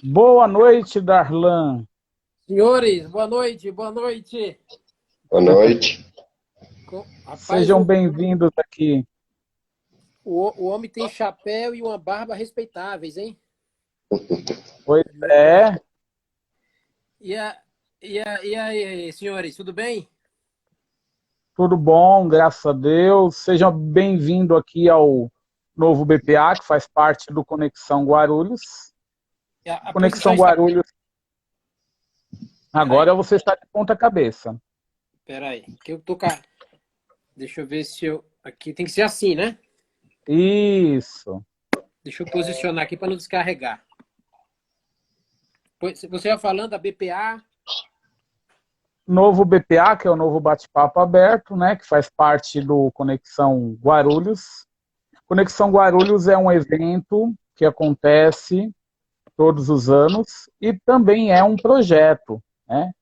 Boa noite, Darlan. Senhores, boa noite, boa noite. Boa noite. Rapaz, Sejam bem-vindos aqui. o homem tem chapéu e uma barba respeitáveis, hein? Pois é, E, a, e aí, senhores, tudo bem? tudo bom, graças a Deus. Sejam bem-vindos aqui ao novo BPA, que faz parte do Conexão Guarulhos. A posição Conexão está... Guarulhos, Peraí, agora você está de ponta cabeça. peraí, que eu tô... Deixa eu ver se eu... Aqui tem que ser assim, né? Isso. Deixa eu posicionar aqui para não descarregar. Você ia falando da BPA... Novo BPA, que é o novo bate-papo aberto, né, que faz parte do Conexão Guarulhos. Conexão Guarulhos é um evento que acontece todos os anos e também é um projeto, né?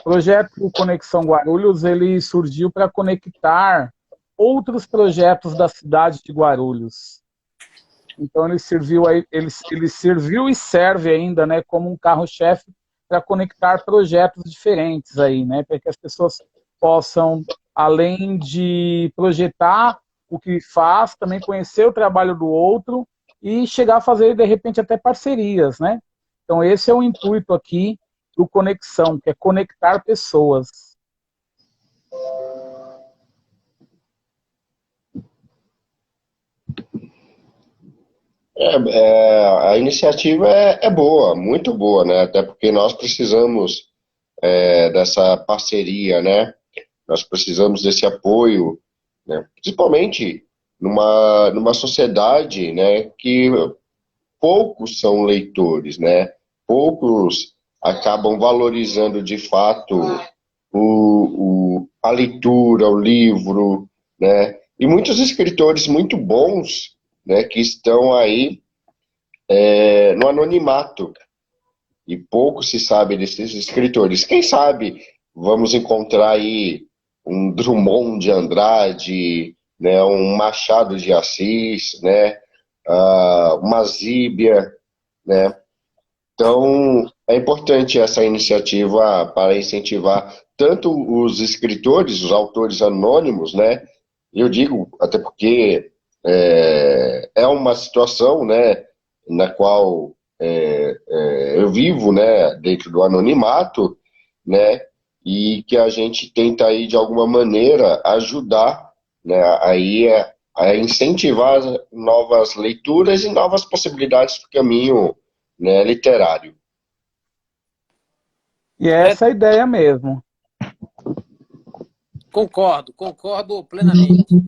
O projeto Conexão Guarulhos, ele surgiu para conectar outros projetos da cidade de Guarulhos. Então ele serviu e serve ainda, né, como um carro-chefe para conectar projetos diferentes aí, né, para que as pessoas possam, além de projetar o que faz, também conhecer o trabalho do outro e chegar a fazer, de repente, até parcerias, né? Então esse é o intuito aqui do Conexão, que é conectar pessoas. A iniciativa é boa, muito boa, né? Até porque nós precisamos dessa parceria, né? Nós precisamos desse apoio, né? Principalmente numa sociedade, né? Que poucos são leitores, né? Poucos acabam valorizando de fato a leitura, o livro, né? E muitos escritores muito bons, né? Que estão aí no anonimato, e pouco se sabe desses escritores. Quem sabe vamos encontrar aí um Drummond de Andrade, né, um Machado de Assis, né, uma Zíbia, né? Então, é importante essa iniciativa para incentivar tanto os escritores, os autores anônimos, né? Eu digo, até porque é uma situação, né, na qual eu vivo, né, dentro do anonimato, né, e que a gente tenta aí de alguma maneira ajudar, né, aí a incentivar novas leituras e novas possibilidades do caminho, né, literário. E é É, essa a ideia mesmo. concordo plenamente.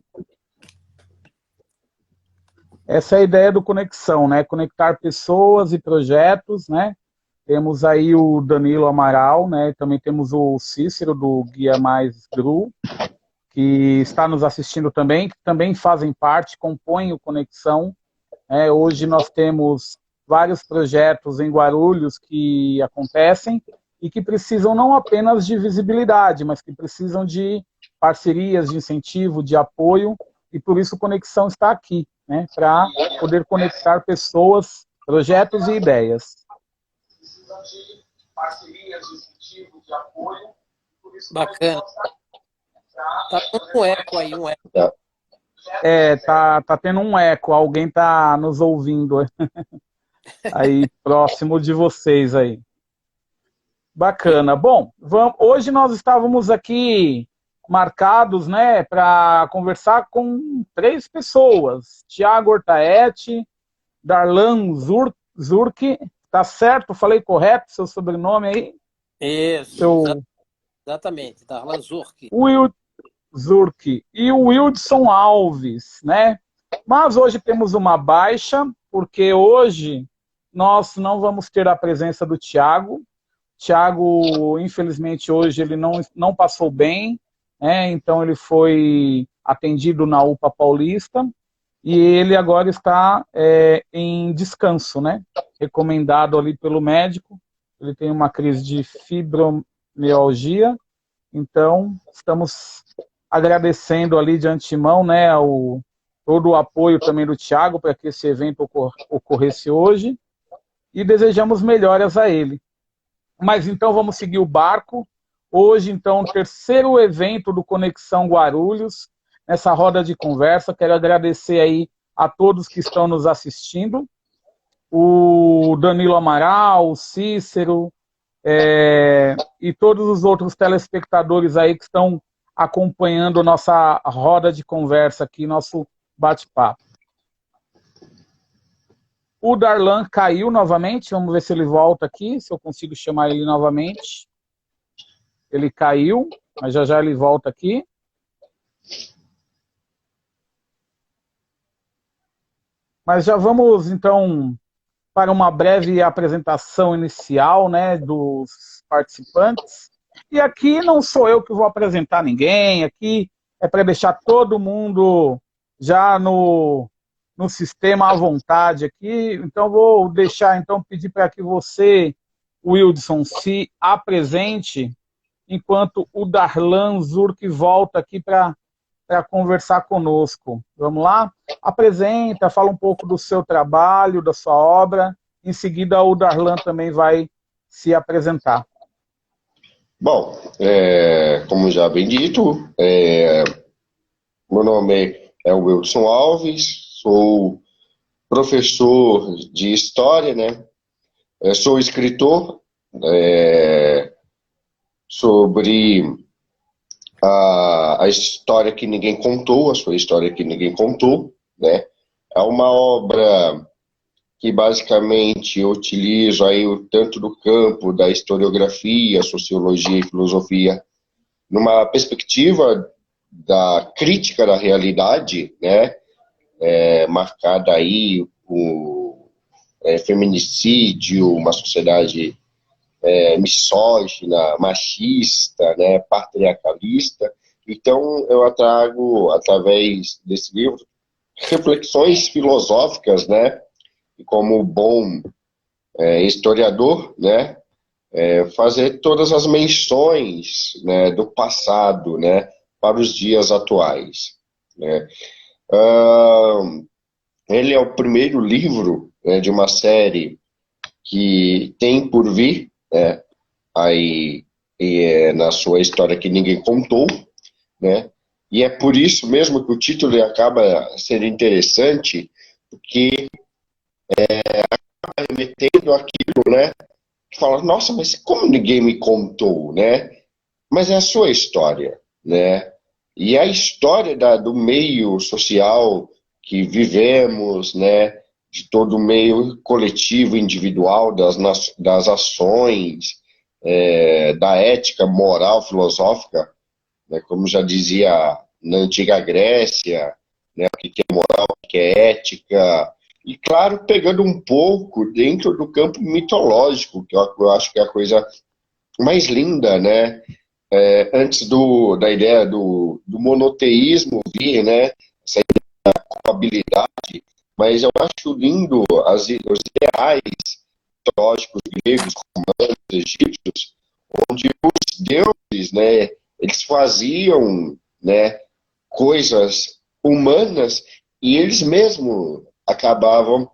Essa é a ideia do Conexão, né? Conectar pessoas e projetos, né? Temos aí o Danilo Amaral, né? Também temos o Cícero do Guia Mais Gru, que está nos assistindo também, que também fazem parte, compõem o Conexão. Hoje nós temos vários projetos em Guarulhos que acontecem e que precisam não apenas de visibilidade, mas que precisam de parcerias, de incentivo, de apoio, e por isso o Conexão está aqui, né, para poder conectar pessoas, projetos e ideias. Bacana. Tá dando um eco aí, um eco. Tá? Tá tendo um eco, alguém tá nos ouvindo aí próximo de vocês aí. Bacana. Bom, hoje nós estávamos aqui marcados, né, para conversar com três pessoas. Tiago Ortaete, Darlan Zurk, tá certo? Falei correto seu sobrenome aí? Isso, Seu exatamente, da Lanzurk. Will Zurk e o Wildson Alves, né? Mas hoje temos uma baixa, porque hoje nós não vamos ter a presença do Tiago. Tiago, infelizmente, hoje ele não passou bem, né? Então ele foi atendido na UPA Paulista e ele agora está em descanso, né? Recomendado ali pelo médico. Ele tem uma crise de fibromialgia, então estamos agradecendo ali de antemão, né, todo o apoio também do Tiago para que esse evento ocorresse hoje. e desejamos melhoras a ele. Mas então vamos seguir o barco. Hoje, então, o terceiro evento do Conexão Guarulhos, nessa roda de conversa. Quero agradecer aí a todos que estão nos assistindo. O Danilo Amaral, o Cícero, e todos os outros telespectadores aí que estão acompanhando nossa roda de conversa aqui, nosso bate-papo. O Darlan caiu novamente, vamos ver se ele volta aqui, se eu consigo chamar ele novamente. Ele caiu, mas já já ele volta aqui. Mas já vamos, então, para uma breve apresentação inicial, né, dos participantes. E aqui não sou eu que vou apresentar ninguém, aqui é para deixar todo mundo já no sistema à vontade aqui. Então vou deixar, então, pedir para que você, Wildson, se apresente, enquanto o Darlan Zurk volta aqui para conversar conosco. Vamos lá? Apresenta, fala um pouco do seu trabalho, da sua obra. Em seguida, o Darlan também vai se apresentar. Bom, como já bem dito, meu nome é Wilson Alves, sou professor de História, né? Sou escritor sobre a história que ninguém contou, a sua história que ninguém contou, né? É uma obra que basicamente eu utilizo aí tanto do campo da historiografia, sociologia e filosofia, numa perspectiva da crítica da realidade, né? Marcada aí o feminicídio, uma sociedade misógina, machista, né, patriarcalista. Então, eu trago, através desse livro, reflexões filosóficas, né, e como bom historiador, né, fazer todas as menções, né, do passado, né, para os dias atuais, né. Ele é o primeiro livro, né, de uma série que tem por vir, né, aí na sua história que ninguém contou, né, e é por isso mesmo que o título acaba sendo interessante, porque acaba remetendo aquilo, né, que fala, nossa, mas como ninguém me contou, né, mas é a sua história, né, e a história do meio social que vivemos, né, de todo o meio coletivo, individual, das ações, da ética moral, filosófica, né, como já dizia na antiga Grécia, né, o que é moral, o que é ética, e claro, pegando um pouco dentro do campo mitológico, que eu acho que é a coisa mais linda, né, antes da ideia do monoteísmo vir, né, essa habilidade, mas eu acho lindo os ideais mitológicos gregos, romanos, egípcios, onde os deuses, né, eles faziam, né, coisas humanas e eles mesmos acabavam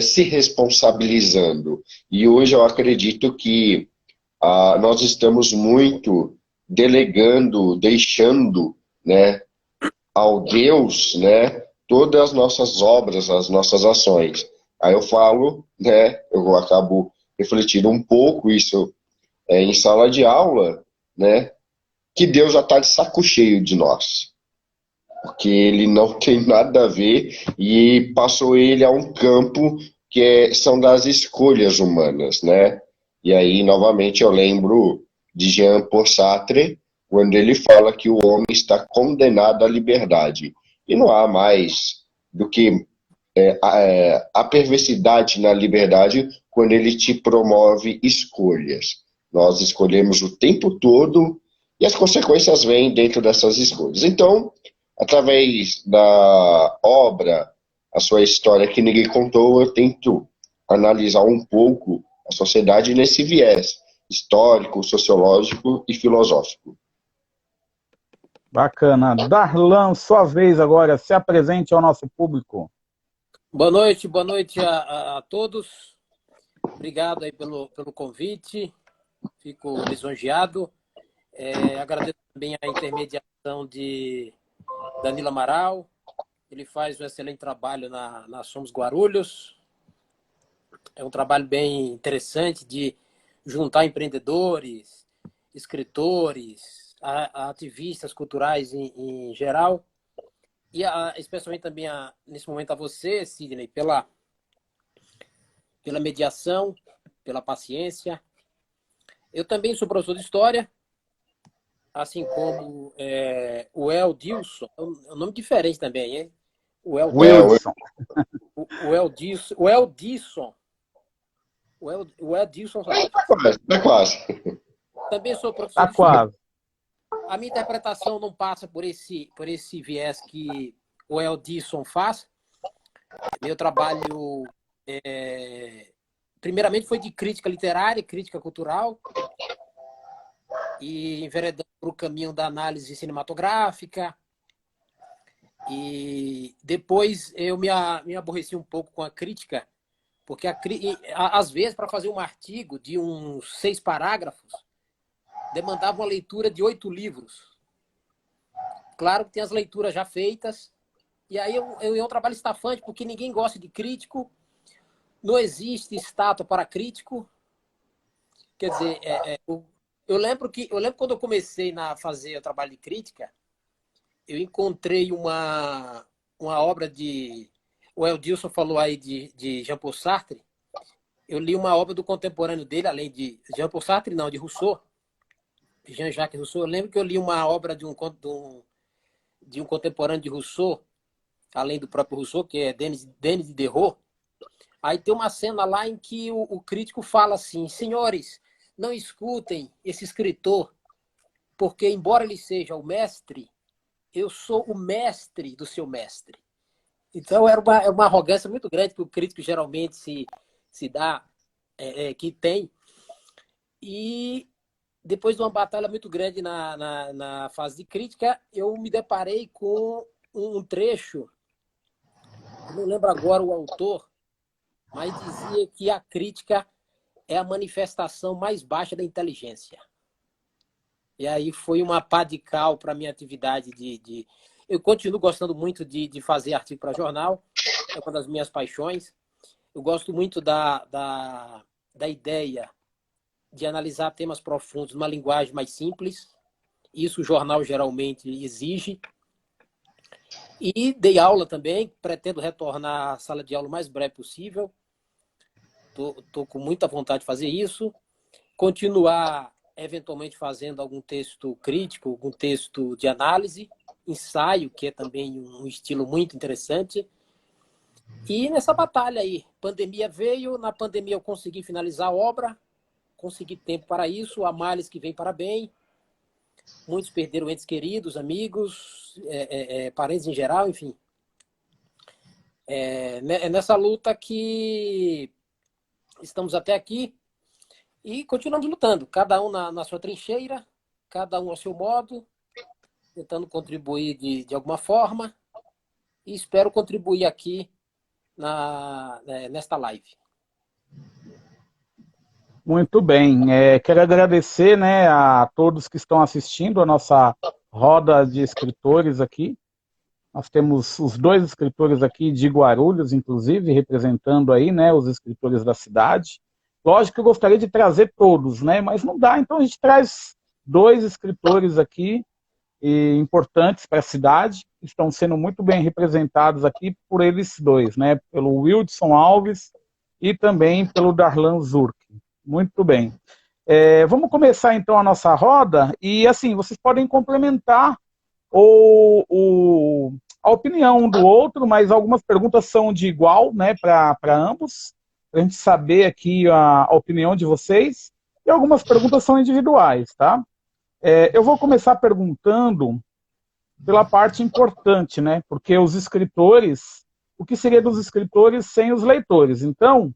se responsabilizando. E hoje eu acredito que nós estamos muito delegando, deixando, né, ao Deus, né, todas as nossas obras, as nossas ações. Aí eu falo, né, eu acabo refletindo um pouco isso em sala de aula, né, que Deus já está de saco cheio de nós, porque ele não tem nada a ver e passou ele a um campo que são das escolhas humanas, né? E aí, novamente, eu lembro de Jean-Paul Sartre, quando ele fala que o homem está condenado à liberdade. E não há mais do que a perversidade na liberdade quando ele te promove escolhas. Nós escolhemos o tempo todo e as consequências vêm dentro dessas escolhas. Então, através da obra, a sua história que ninguém contou, eu tento analisar um pouco a sociedade nesse viés histórico, sociológico e filosófico. Bacana. Darlan, sua vez agora, se apresente ao nosso público. Boa noite a todos. Obrigado aí pelo convite. Fico lisonjeado. Agradeço também a intermediação de Danilo Amaral. Ele faz um excelente trabalho na Somos Guarulhos. É um trabalho bem interessante de juntar empreendedores, escritores, ativistas culturais em geral. E especialmente também, nesse momento, a você, Sidney, pela mediação, pela paciência. Eu também sou professor de História, assim como o Eldilson. É um nome diferente também, hein? O Wildson. Eldilson. O Eldilson Alves. Tá quase. Também sou professor Tá de História. quase. A minha interpretação não passa por esse viés que o Eldilson faz. Meu trabalho, primeiramente, foi de crítica literária, crítica cultural, e enveredando para o caminho da análise cinematográfica. E depois eu me aborreci um pouco com a crítica, porque às vezes, para fazer um artigo de uns 6 parágrafos, demandava uma leitura de 8 livros. Claro que tem as leituras já feitas, e aí é um trabalho estafante, porque ninguém gosta de crítico, não existe estátua para crítico. Quer dizer, eu lembro quando eu comecei a fazer o trabalho de crítica, eu encontrei uma obra de... O Eldilson falou aí de Jean-Paul Sartre. Eu li uma obra do contemporâneo dele, além de Jean-Paul Sartre, não, de Rousseau, Jean-Jacques Rousseau. Eu lembro que eu li uma obra de um contemporâneo de Rousseau, além do próprio Rousseau, que é Denis Diderot. Aí tem uma cena lá em que o crítico fala assim: senhores, não escutem esse escritor, porque embora ele seja o mestre, eu sou o mestre do seu mestre. Então era uma arrogância muito grande que o crítico geralmente se dá, que tem. E depois de uma batalha muito grande na fase de crítica, eu me deparei com um trecho, não lembro agora o autor, mas dizia que a crítica é a manifestação mais baixa da inteligência. E aí foi uma pá de cal para a minha atividade Eu continuo gostando muito de fazer artigo para jornal, é uma das minhas paixões. Eu gosto muito da ideia de analisar temas profundos numa linguagem mais simples. Isso o jornal geralmente exige. E dei aula também, pretendo retornar à sala de aula o mais breve possível. Estou com muita vontade de fazer isso. Continuar, eventualmente, fazendo algum texto crítico, algum texto de análise, ensaio, que é também um estilo muito interessante. E nessa batalha aí, pandemia veio, na pandemia eu consegui finalizar a obra, consegui tempo para isso, há males que vêm para bem. Muitos perderam entes queridos, amigos, parentes em geral, enfim. É nessa luta que estamos até aqui e continuamos lutando, cada um na sua trincheira, cada um ao seu modo, tentando contribuir de alguma forma, e espero contribuir aqui nesta live. Muito bem. Quero agradecer, né, a todos que estão assistindo a nossa roda de escritores aqui. Nós temos os 2 escritores aqui de Guarulhos, inclusive, representando aí, né, os escritores da cidade. Lógico que eu gostaria de trazer todos, né, mas não dá, então a gente traz 2 escritores aqui importantes para a cidade, que estão sendo muito bem representados aqui por eles 2, né, pelo Wildson Alves e também pelo Darlan Zurk. Muito bem. Vamos começar então a nossa roda e assim, vocês podem complementar a opinião um do outro, mas algumas perguntas são de igual, né, para ambos, para a gente saber aqui a opinião de vocês, e algumas perguntas são individuais, tá? Eu vou começar perguntando pela parte importante, né, porque os escritores, o que seria dos escritores sem os leitores? Então,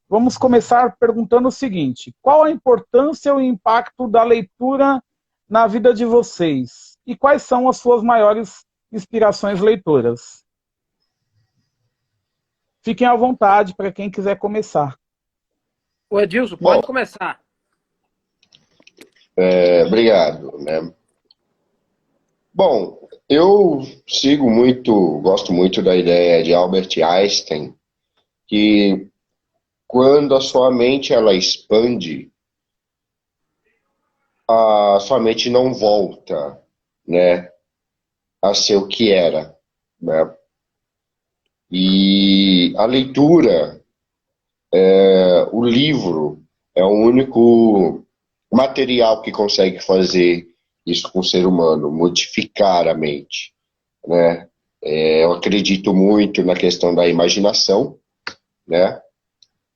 vamos começar perguntando o seguinte: qual a importância e o impacto da leitura na vida de vocês? E quais são as suas maiores inspirações leitoras? Fiquem à vontade para quem quiser começar. O Edilson, Bom, pode começar. obrigado, né? Bom, eu gosto muito da ideia de Albert Einstein, que quando a sua mente ela expande, a sua mente não volta, né, a ser o que era, né? E a leitura, o livro, é o único material que consegue fazer isso com o ser humano, modificar a mente, né? Eu acredito muito na questão da imaginação, né?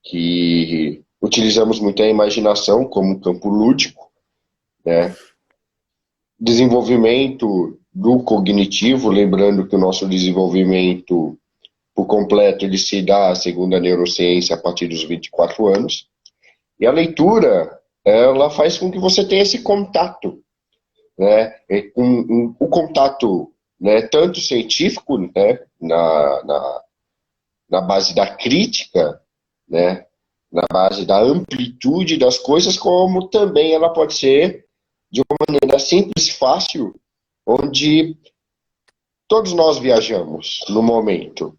Que utilizamos muito a imaginação como campo lúdico, né? Desenvolvimento do cognitivo, lembrando que o nosso desenvolvimento por completo ele se dá, segundo a neurociência, a partir dos 24 anos. E a leitura, ela faz com que você tenha esse contato, né? O contato, né, tanto científico, né, na base da crítica, né, na base da amplitude das coisas, como também ela pode ser de uma maneira simples, fácil, onde todos nós viajamos no momento,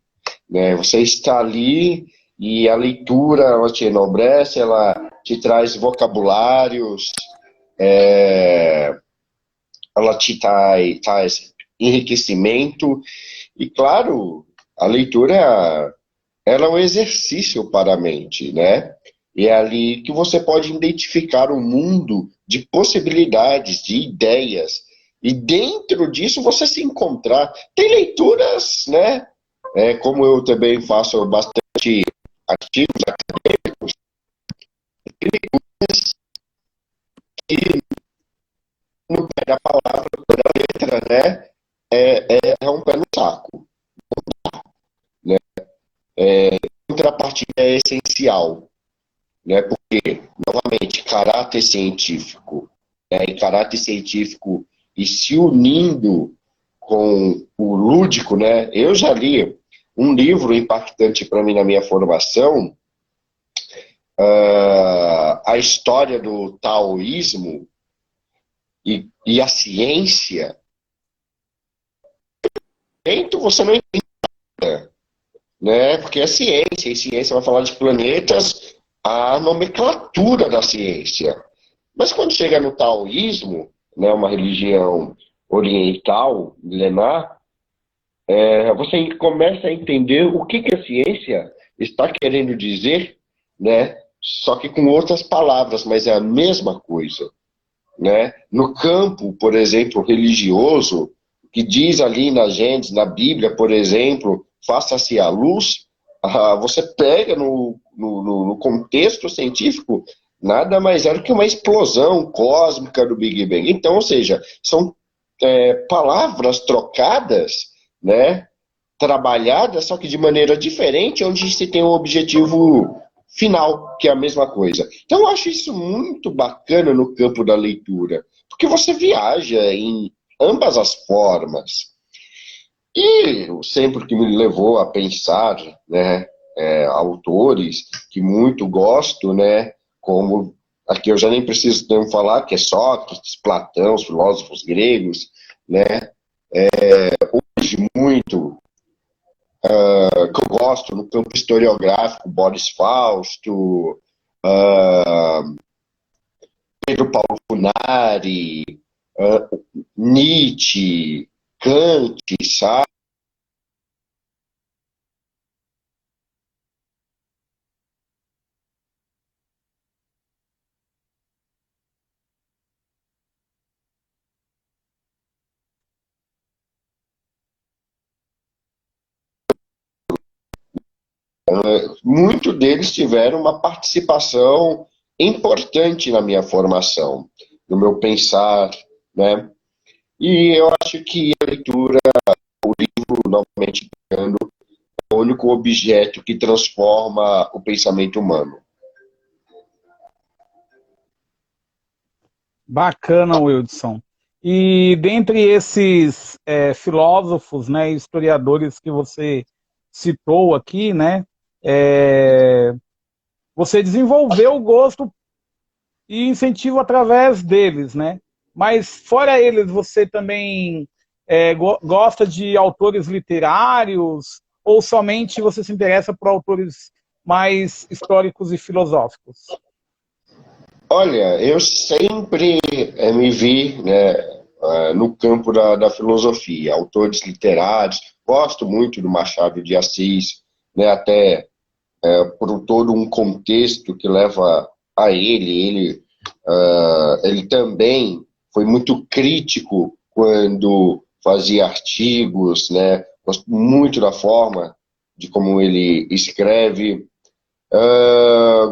né? Você está ali e a leitura ela te enobrece, ela te traz vocabulários, ela te traz enriquecimento e, claro, a leitura ela é um exercício para a mente, né? E é ali que você pode identificar um mundo de possibilidades, de ideias. E dentro disso você se encontrar. Tem leituras, né? Como eu também faço bastante artigos acadêmicos, no pé da palavra, no pé da letra, né? É um pé no saco, né? Contrapartida é essencial, né? Porque, novamente, caráter científico, né? E caráter científico e se unindo com o lúdico, né? Eu já li um livro impactante para mim na minha formação, a história do taoísmo e a ciência. Então você não entende, né? Porque é ciência, e ciência vai falar de planetas, a nomenclatura da ciência. Mas quando chega no taoísmo, né, uma religião oriental, milenar, você começa a entender o que a ciência está querendo dizer, né? Só que com outras palavras, mas é a mesma coisa, né? No campo, por exemplo, religioso, que diz ali na Gênesis, na Bíblia, por exemplo, faça-se a luz, você pega no contexto científico, nada mais é do que uma explosão cósmica do Big Bang. Então, ou seja, são palavras trocadas, né, trabalhadas, só que de maneira diferente, onde se tem um objetivo final, que é a mesma coisa. Então eu acho isso muito bacana no campo da leitura, porque você viaja em ambas as formas. E sempre que me levou a pensar, né, autores que muito gosto, né, como aqui eu já nem preciso nem falar, que é Sócrates, Platão, os filósofos gregos, né, muito que eu gosto no campo historiográfico, Boris Fausto, Pedro Paulo Funari, Nietzsche, Kant, sabe? Muitos deles tiveram uma participação importante na minha formação, no meu pensar, né? E eu acho que a leitura, o livro, novamente, é o único objeto que transforma o pensamento humano. Bacana, Wilson. E dentre esses filósofos, né, historiadores que você citou aqui, né, é, você desenvolveu o gosto e incentivo através deles, né? Mas fora eles, você também gosta de autores literários ou somente você se interessa por autores mais históricos e filosóficos? Olha, eu sempre me vi, né, no campo da filosofia, autores literários, gosto muito do Machado de Assis, né, até por todo um contexto que leva a ele também foi muito crítico quando fazia artigos, né, gosto muito da forma de como ele escreve.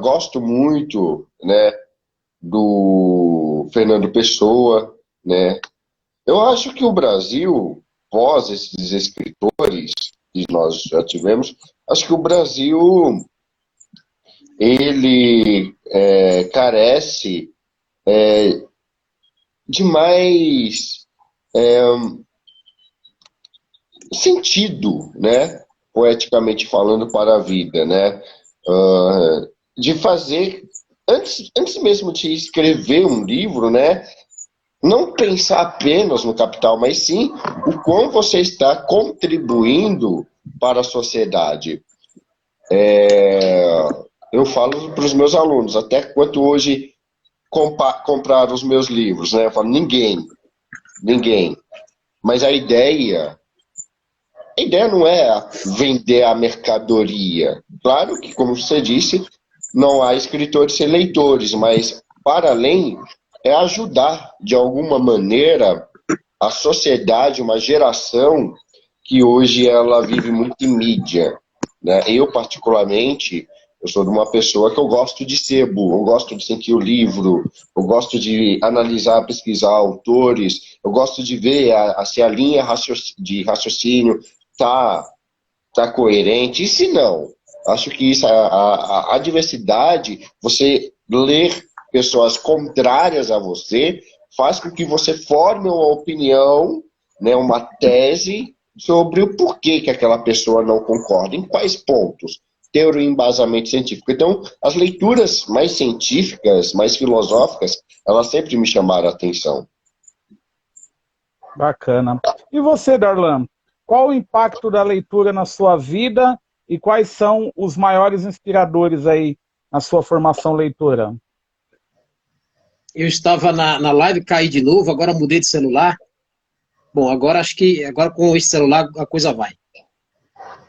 Gosto muito, né, do Fernando Pessoa, né? Eu acho que o Brasil, pós esses escritores que nós já tivemos, acho que o Brasil ele carece de mais sentido, né? Poeticamente falando, para a vida, né? De fazer antes mesmo de escrever um livro, né? Não pensar apenas no capital, mas sim o quão você está contribuindo para a sociedade. Eu falo para os meus alunos, até quanto hoje comprar os meus livros, né? Eu falo, ninguém. Mas a ideia não é vender a mercadoria. Claro que, como você disse, não há escritores sem leitores, mas, para além, é ajudar, de alguma maneira, a sociedade, uma geração que hoje ela vive muito em mídia, né? Eu, particularmente, eu sou de uma pessoa que eu gosto de sebo, eu gosto de sentir o livro, eu gosto de analisar, pesquisar autores, eu gosto de ver se a linha de raciocínio tá coerente, e se não? Acho que isso, a diversidade, você ler pessoas contrárias a você, faz com que você forme uma opinião, né, uma tese sobre o porquê que aquela pessoa não concorda, em quais pontos, ter o embasamento científico. Então, as leituras mais científicas, mais filosóficas, elas sempre me chamaram a atenção. Bacana. E você, Darlan? Qual o impacto da leitura na sua vida e quais são os maiores inspiradores aí na sua formação leitora? Eu estava na live, caí de novo, agora mudei de celular. Bom, agora acho que agora com esse celular a coisa vai.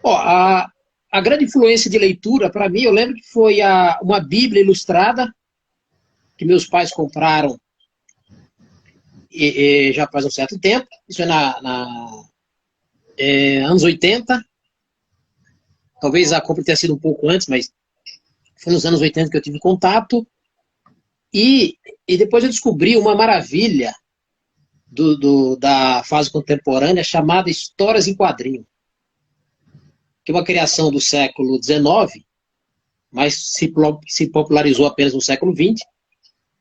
Ó, a grande influência de leitura, para mim, eu lembro que foi uma Bíblia ilustrada que meus pais compraram já faz um certo tempo. Isso é anos 80. Talvez a compra tenha sido um pouco antes, mas foi nos anos 80 que eu tive contato. E depois eu descobri uma maravilha da fase contemporânea chamada Histórias em Quadrinho, que é uma criação do século XIX, mas se popularizou apenas no século XX.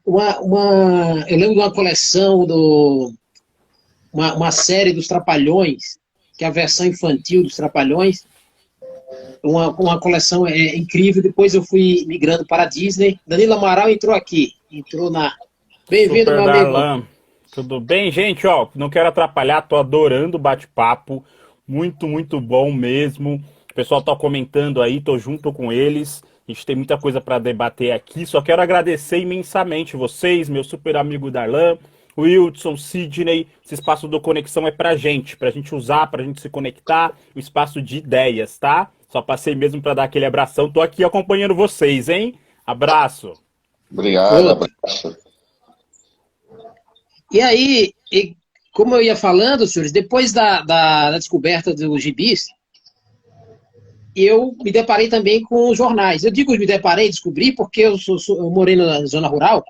Eu lembro de uma coleção, uma série dos Trapalhões, que é a versão infantil dos Trapalhões, uma coleção incrível. Depois eu fui migrando para a Disney. Danilo Amaral entrou na... Bem-vindo, meu amigo. Tudo bem, gente? Ó, não quero atrapalhar, tô adorando o bate-papo, muito, muito bom mesmo. O pessoal tá comentando aí, tô junto com eles. A gente tem muita coisa para debater aqui. Só quero agradecer imensamente vocês, meu super amigo Darlan, Wilson, Sidney. Esse espaço do Conexão é pra gente usar, pra gente se conectar, o espaço de ideias, tá? Só passei mesmo para dar aquele abração. Tô aqui acompanhando vocês, hein? Abraço. Obrigado, abraço. E aí, como eu ia falando, senhores, depois da descoberta dos gibis, eu me deparei também com os jornais. Eu digo me deparei, descobri, porque eu morei na zona rural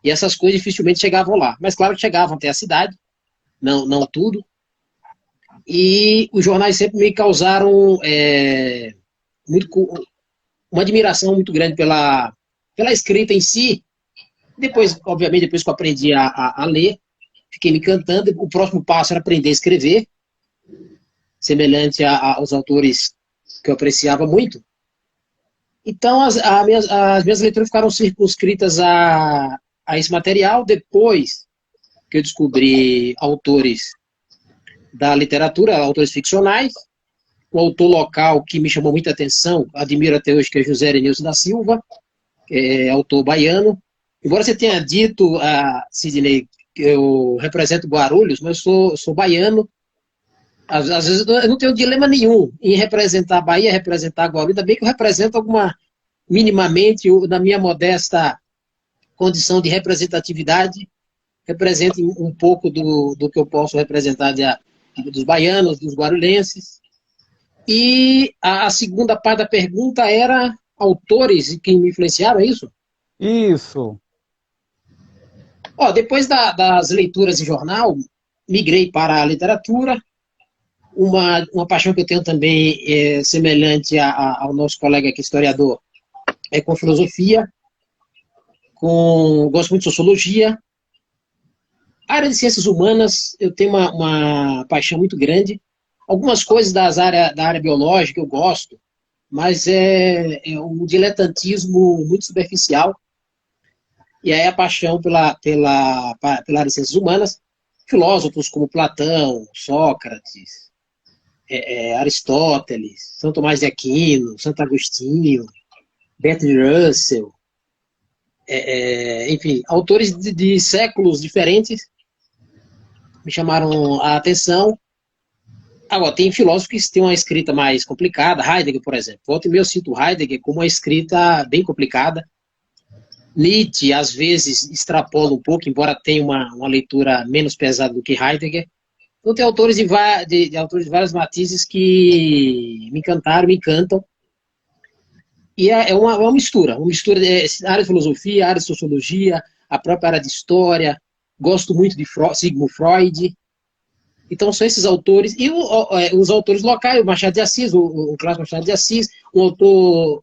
e essas coisas dificilmente chegavam lá. Mas claro que chegavam até a cidade, não tudo. E os jornais sempre me causaram uma admiração muito grande pela escrita em si. Depois, obviamente, depois que eu aprendi a ler, fiquei me encantando. O próximo passo era aprender a escrever, semelhante aos autores que eu apreciava muito. Então, as minhas leituras ficaram circunscritas a esse material. Depois que eu descobri autores da literatura, autores ficcionais, um autor local que me chamou muita atenção, admiro até hoje, que é José Erenilson da Silva, autor baiano. Embora você tenha dito, Sidney, que eu represento Guarulhos, mas eu sou baiano. Às vezes eu não tenho dilema nenhum em representar a Bahia, representar Guarulhos, ainda bem que eu represento minimamente, na minha modesta condição de representatividade, represento um pouco do que eu posso representar dos baianos, dos guarulhenses. E a segunda parte da pergunta era autores que me influenciaram, é isso? Isso. Depois das leituras em jornal, migrei para a literatura. Uma paixão que eu tenho também, semelhante ao nosso colega aqui, historiador, é com filosofia. Gosto muito de sociologia. A área de ciências humanas, eu tenho uma paixão muito grande. Algumas coisas da área biológica eu gosto, mas é um diletantismo muito superficial. E aí a paixão pela área de ciências humanas, filósofos como Platão, Sócrates, Aristóteles, São Tomás de Aquino, Santo Agostinho, Bertrand Russell, enfim, autores de séculos diferentes me chamaram a atenção. Agora, tem filósofos que têm uma escrita mais complicada, Heidegger, por exemplo. Volta e meia eu cito Heidegger como uma escrita bem complicada. Nietzsche, às vezes, extrapola um pouco, embora tenha uma leitura menos pesada do que Heidegger. Então, tem autores de autores de vários matizes que me encantaram, me encantam. E é uma mistura de área de filosofia, área de sociologia, a própria área de história. Gosto muito de Sigmund Freud. Então, são esses autores. E os autores locais, o Machado de Assis, o clássico Machado de Assis, um autor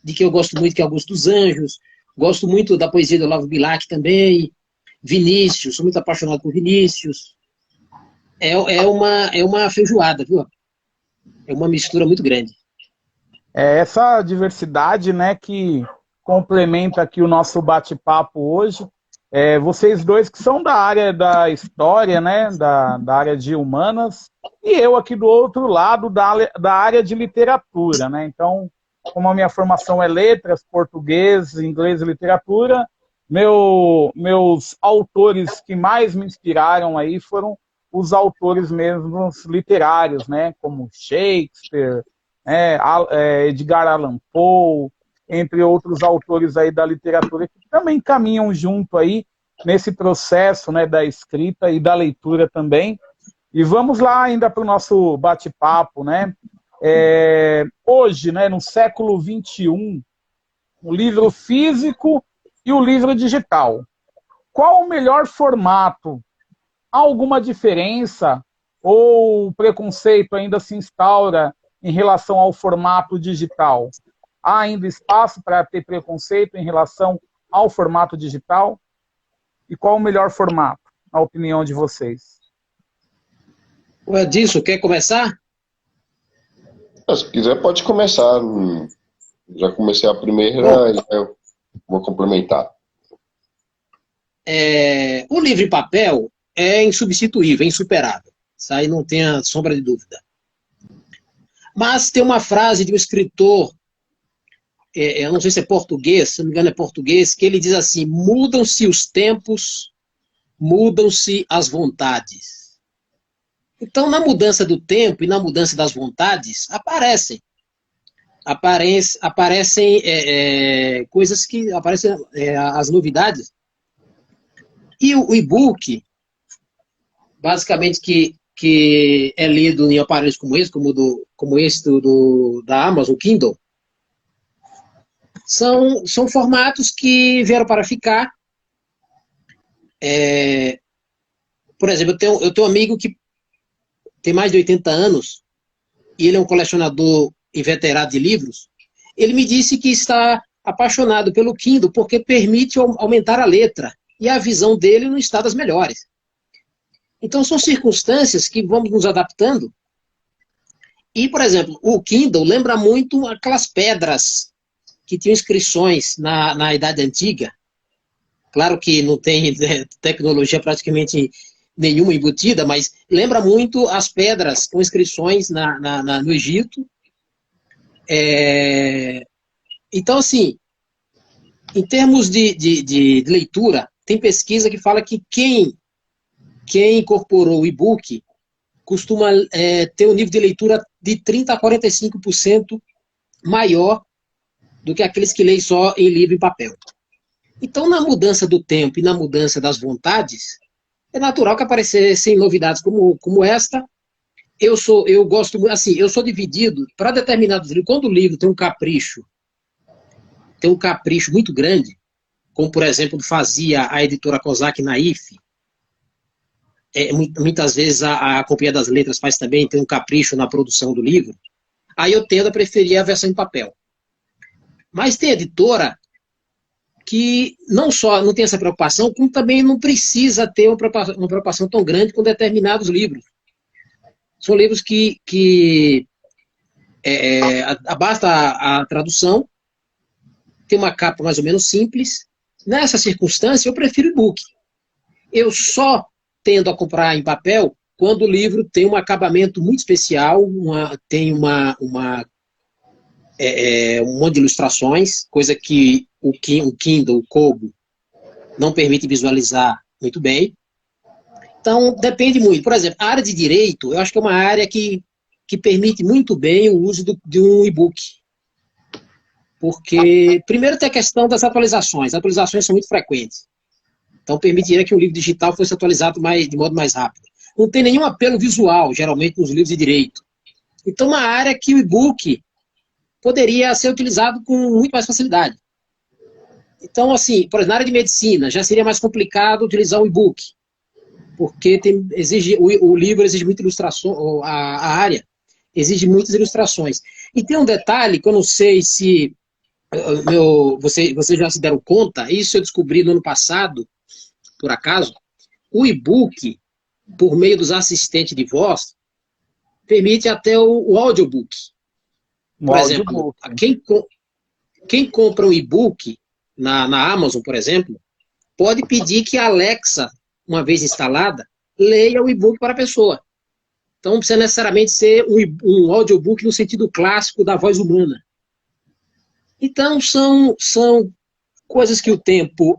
de que eu gosto muito, que é Augusto dos Anjos. Gosto muito da poesia do Olavo Bilac também. Vinícius, sou muito apaixonado por Vinícius. É uma feijoada, viu? É uma mistura muito grande. É essa diversidade, né, que complementa aqui o nosso bate-papo hoje. Vocês dois que são da área da história, né, da área de humanas, e eu aqui do outro lado da área de literatura, né? Então, como a minha formação é letras, português, inglês e literatura, meus autores que mais me inspiraram aí foram os autores mesmo literários, né, como Shakespeare, Edgar Allan Poe, entre outros autores aí da literatura que também caminham junto aí nesse processo, né, da escrita e da leitura também. E vamos lá ainda para o nosso bate-papo, né? Hoje, né, no século XXI, o livro físico e o livro digital. Qual o melhor formato? Há alguma diferença ou o preconceito ainda se instaura em relação ao formato digital? Há ainda espaço para ter preconceito em relação ao formato digital? E qual o melhor formato, na opinião de vocês? Disso, quer começar? Se quiser, pode começar. Já comecei a primeira e eu vou complementar. O livro em papel é insubstituível, é insuperável. Isso aí não tem a sombra de dúvida. Mas tem uma frase de um escritor, eu não sei se é português, se não me engano é português, que ele diz assim: mudam-se os tempos, mudam-se as vontades. Então, na mudança do tempo e na mudança das vontades, aparecem coisas que aparecem, as novidades. E o e-book, basicamente, que é lido em aparelhos como esse, da Amazon, Kindle, são formatos que vieram para ficar. Por exemplo, eu tenho um amigo que tem mais de 80 anos, e ele é um colecionador inveterado de livros. Ele me disse que está apaixonado pelo Kindle porque permite aumentar a letra, e a visão dele não está das melhores. Então, são circunstâncias que vamos nos adaptando. E, por exemplo, o Kindle lembra muito aquelas pedras que tinham inscrições na Idade Antiga. Claro que não tem tecnologia praticamente nenhuma embutida, mas lembra muito as pedras com inscrições no Egito. Então, assim, em termos de leitura, tem pesquisa que fala que quem incorporou o e-book costuma ter um nível de leitura de 30% a 45% maior do que aqueles que leem só em livro e papel. Então, na mudança do tempo e na mudança das vontades, é natural que aparecessem novidades como esta. Eu gosto muito, assim, eu sou dividido para determinados livros. Quando o livro tem um capricho muito grande, como, por exemplo, fazia a editora Kozak Naif, muitas vezes a Companhia das Letras faz também, tem um capricho na produção do livro, aí eu tendo a preferir a versão em papel. Mas tem editora que não só não tem essa preocupação, como também não precisa ter uma preocupação tão grande com determinados livros. São livros que basta a tradução, tem uma capa mais ou menos simples. Nessa circunstância, eu prefiro e-book. Eu só tendo a comprar em papel quando o livro tem um acabamento muito especial, tem um monte de ilustrações, coisa que o Kindle, o Kobo, não permite visualizar muito bem. Então, depende muito. Por exemplo, a área de direito, eu acho que é uma área que permite muito bem o uso de um e-book. Porque, primeiro, tem a questão das atualizações. As atualizações são muito frequentes. Então, permitiria que o livro digital fosse atualizado de modo mais rápido. Não tem nenhum apelo visual, geralmente, nos livros de direito. Então, uma área que o e-book poderia ser utilizado com muito mais facilidade. Então, assim, por exemplo, na área de medicina, já seria mais complicado utilizar o e-book, porque o livro exige muita ilustração, a área exige muitas ilustrações. E tem um detalhe que eu não sei se vocês já se deram conta, isso eu descobri no ano passado, por acaso. O e-book, por meio dos assistentes de voz, permite até o audiobook. Por exemplo, quem compra um e-book na Amazon, por exemplo, pode pedir que a Alexa, uma vez instalada, leia o e-book para a pessoa. Então, não precisa necessariamente ser um audiobook no sentido clássico da voz humana. Então, são coisas que o tempo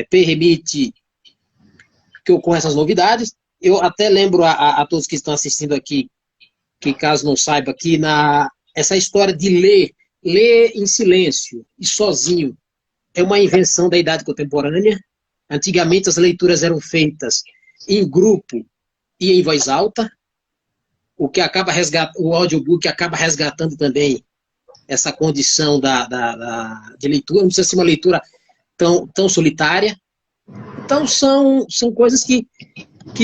permite com essas novidades. Eu até lembro a todos que estão assistindo aqui, que caso não saiba, que essa história de ler em silêncio e sozinho, é uma invenção da idade contemporânea. Antigamente as leituras eram feitas em grupo e em voz alta, o audiobook acaba resgatando também essa condição de leitura. Não precisa ser uma leitura tão solitária. Então são coisas que,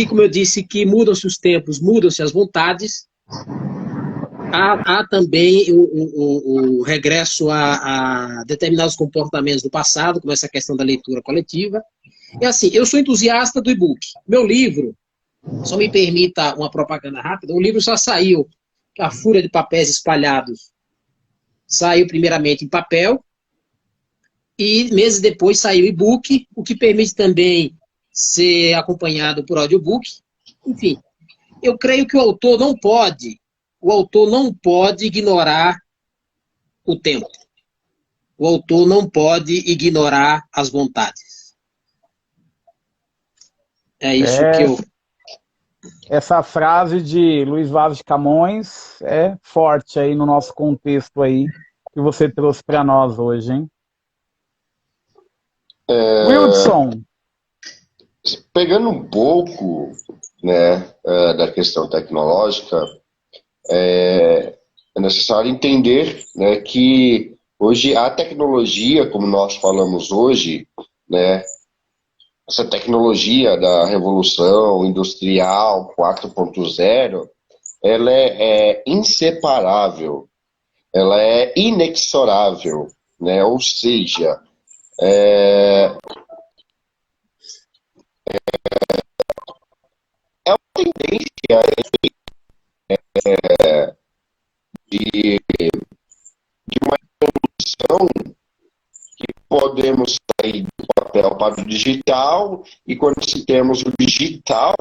como eu disse, que mudam-se os tempos, mudam-se as vontades. Há também o regresso a determinados comportamentos do passado, como essa questão da leitura coletiva. E assim, eu sou entusiasta do e-book. Meu livro, só me permita uma propaganda rápida, o livro só saiu, A Fúria de Papéis Espalhados, saiu primeiramente em papel, e meses depois saiu e-book, o que permite também ser acompanhado por audiobook. Enfim, eu creio que o autor não pode ignorar o tempo. O autor não pode ignorar as vontades. É isso que eu... Essa frase de Luiz Vaz de Camões é forte aí no nosso contexto aí que você trouxe para nós hoje, hein? Wilson. Pegando um pouco, né, da questão tecnológica, é necessário entender, né, que hoje a tecnologia, como nós falamos hoje, né, essa tecnologia da Revolução Industrial 4.0, ela é inseparável, ela é inexorável, né? Ou seja, é uma tendência de uma evolução podemos sair do papel para o digital, e quando se temos o digital,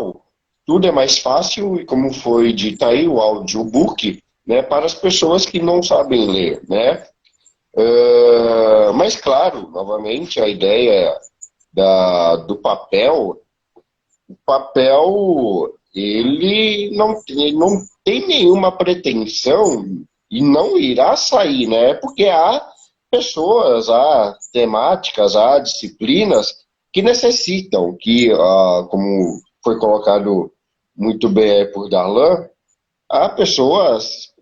tudo é mais fácil, e como foi dito aí, o audiobook, né, para as pessoas que não sabem ler, né? Mas, claro, novamente, a ideia do papel, o papel, ele não tem nenhuma pretensão e não irá sair, né? Porque há pessoas, há temáticas, há disciplinas que necessitam, como foi colocado muito bem por Darlan, há pessoas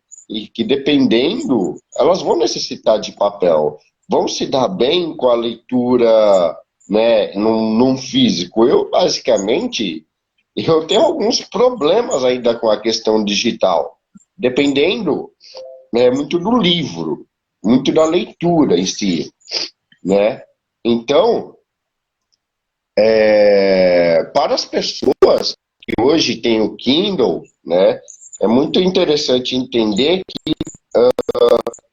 que, dependendo, elas vão necessitar de papel, vão se dar bem com a leitura, né, num físico. Eu, basicamente, eu tenho alguns problemas ainda com a questão digital, dependendo, né, muito do livro, muito da leitura em si, né? Então, para as pessoas que hoje têm o Kindle, né, é muito interessante entender que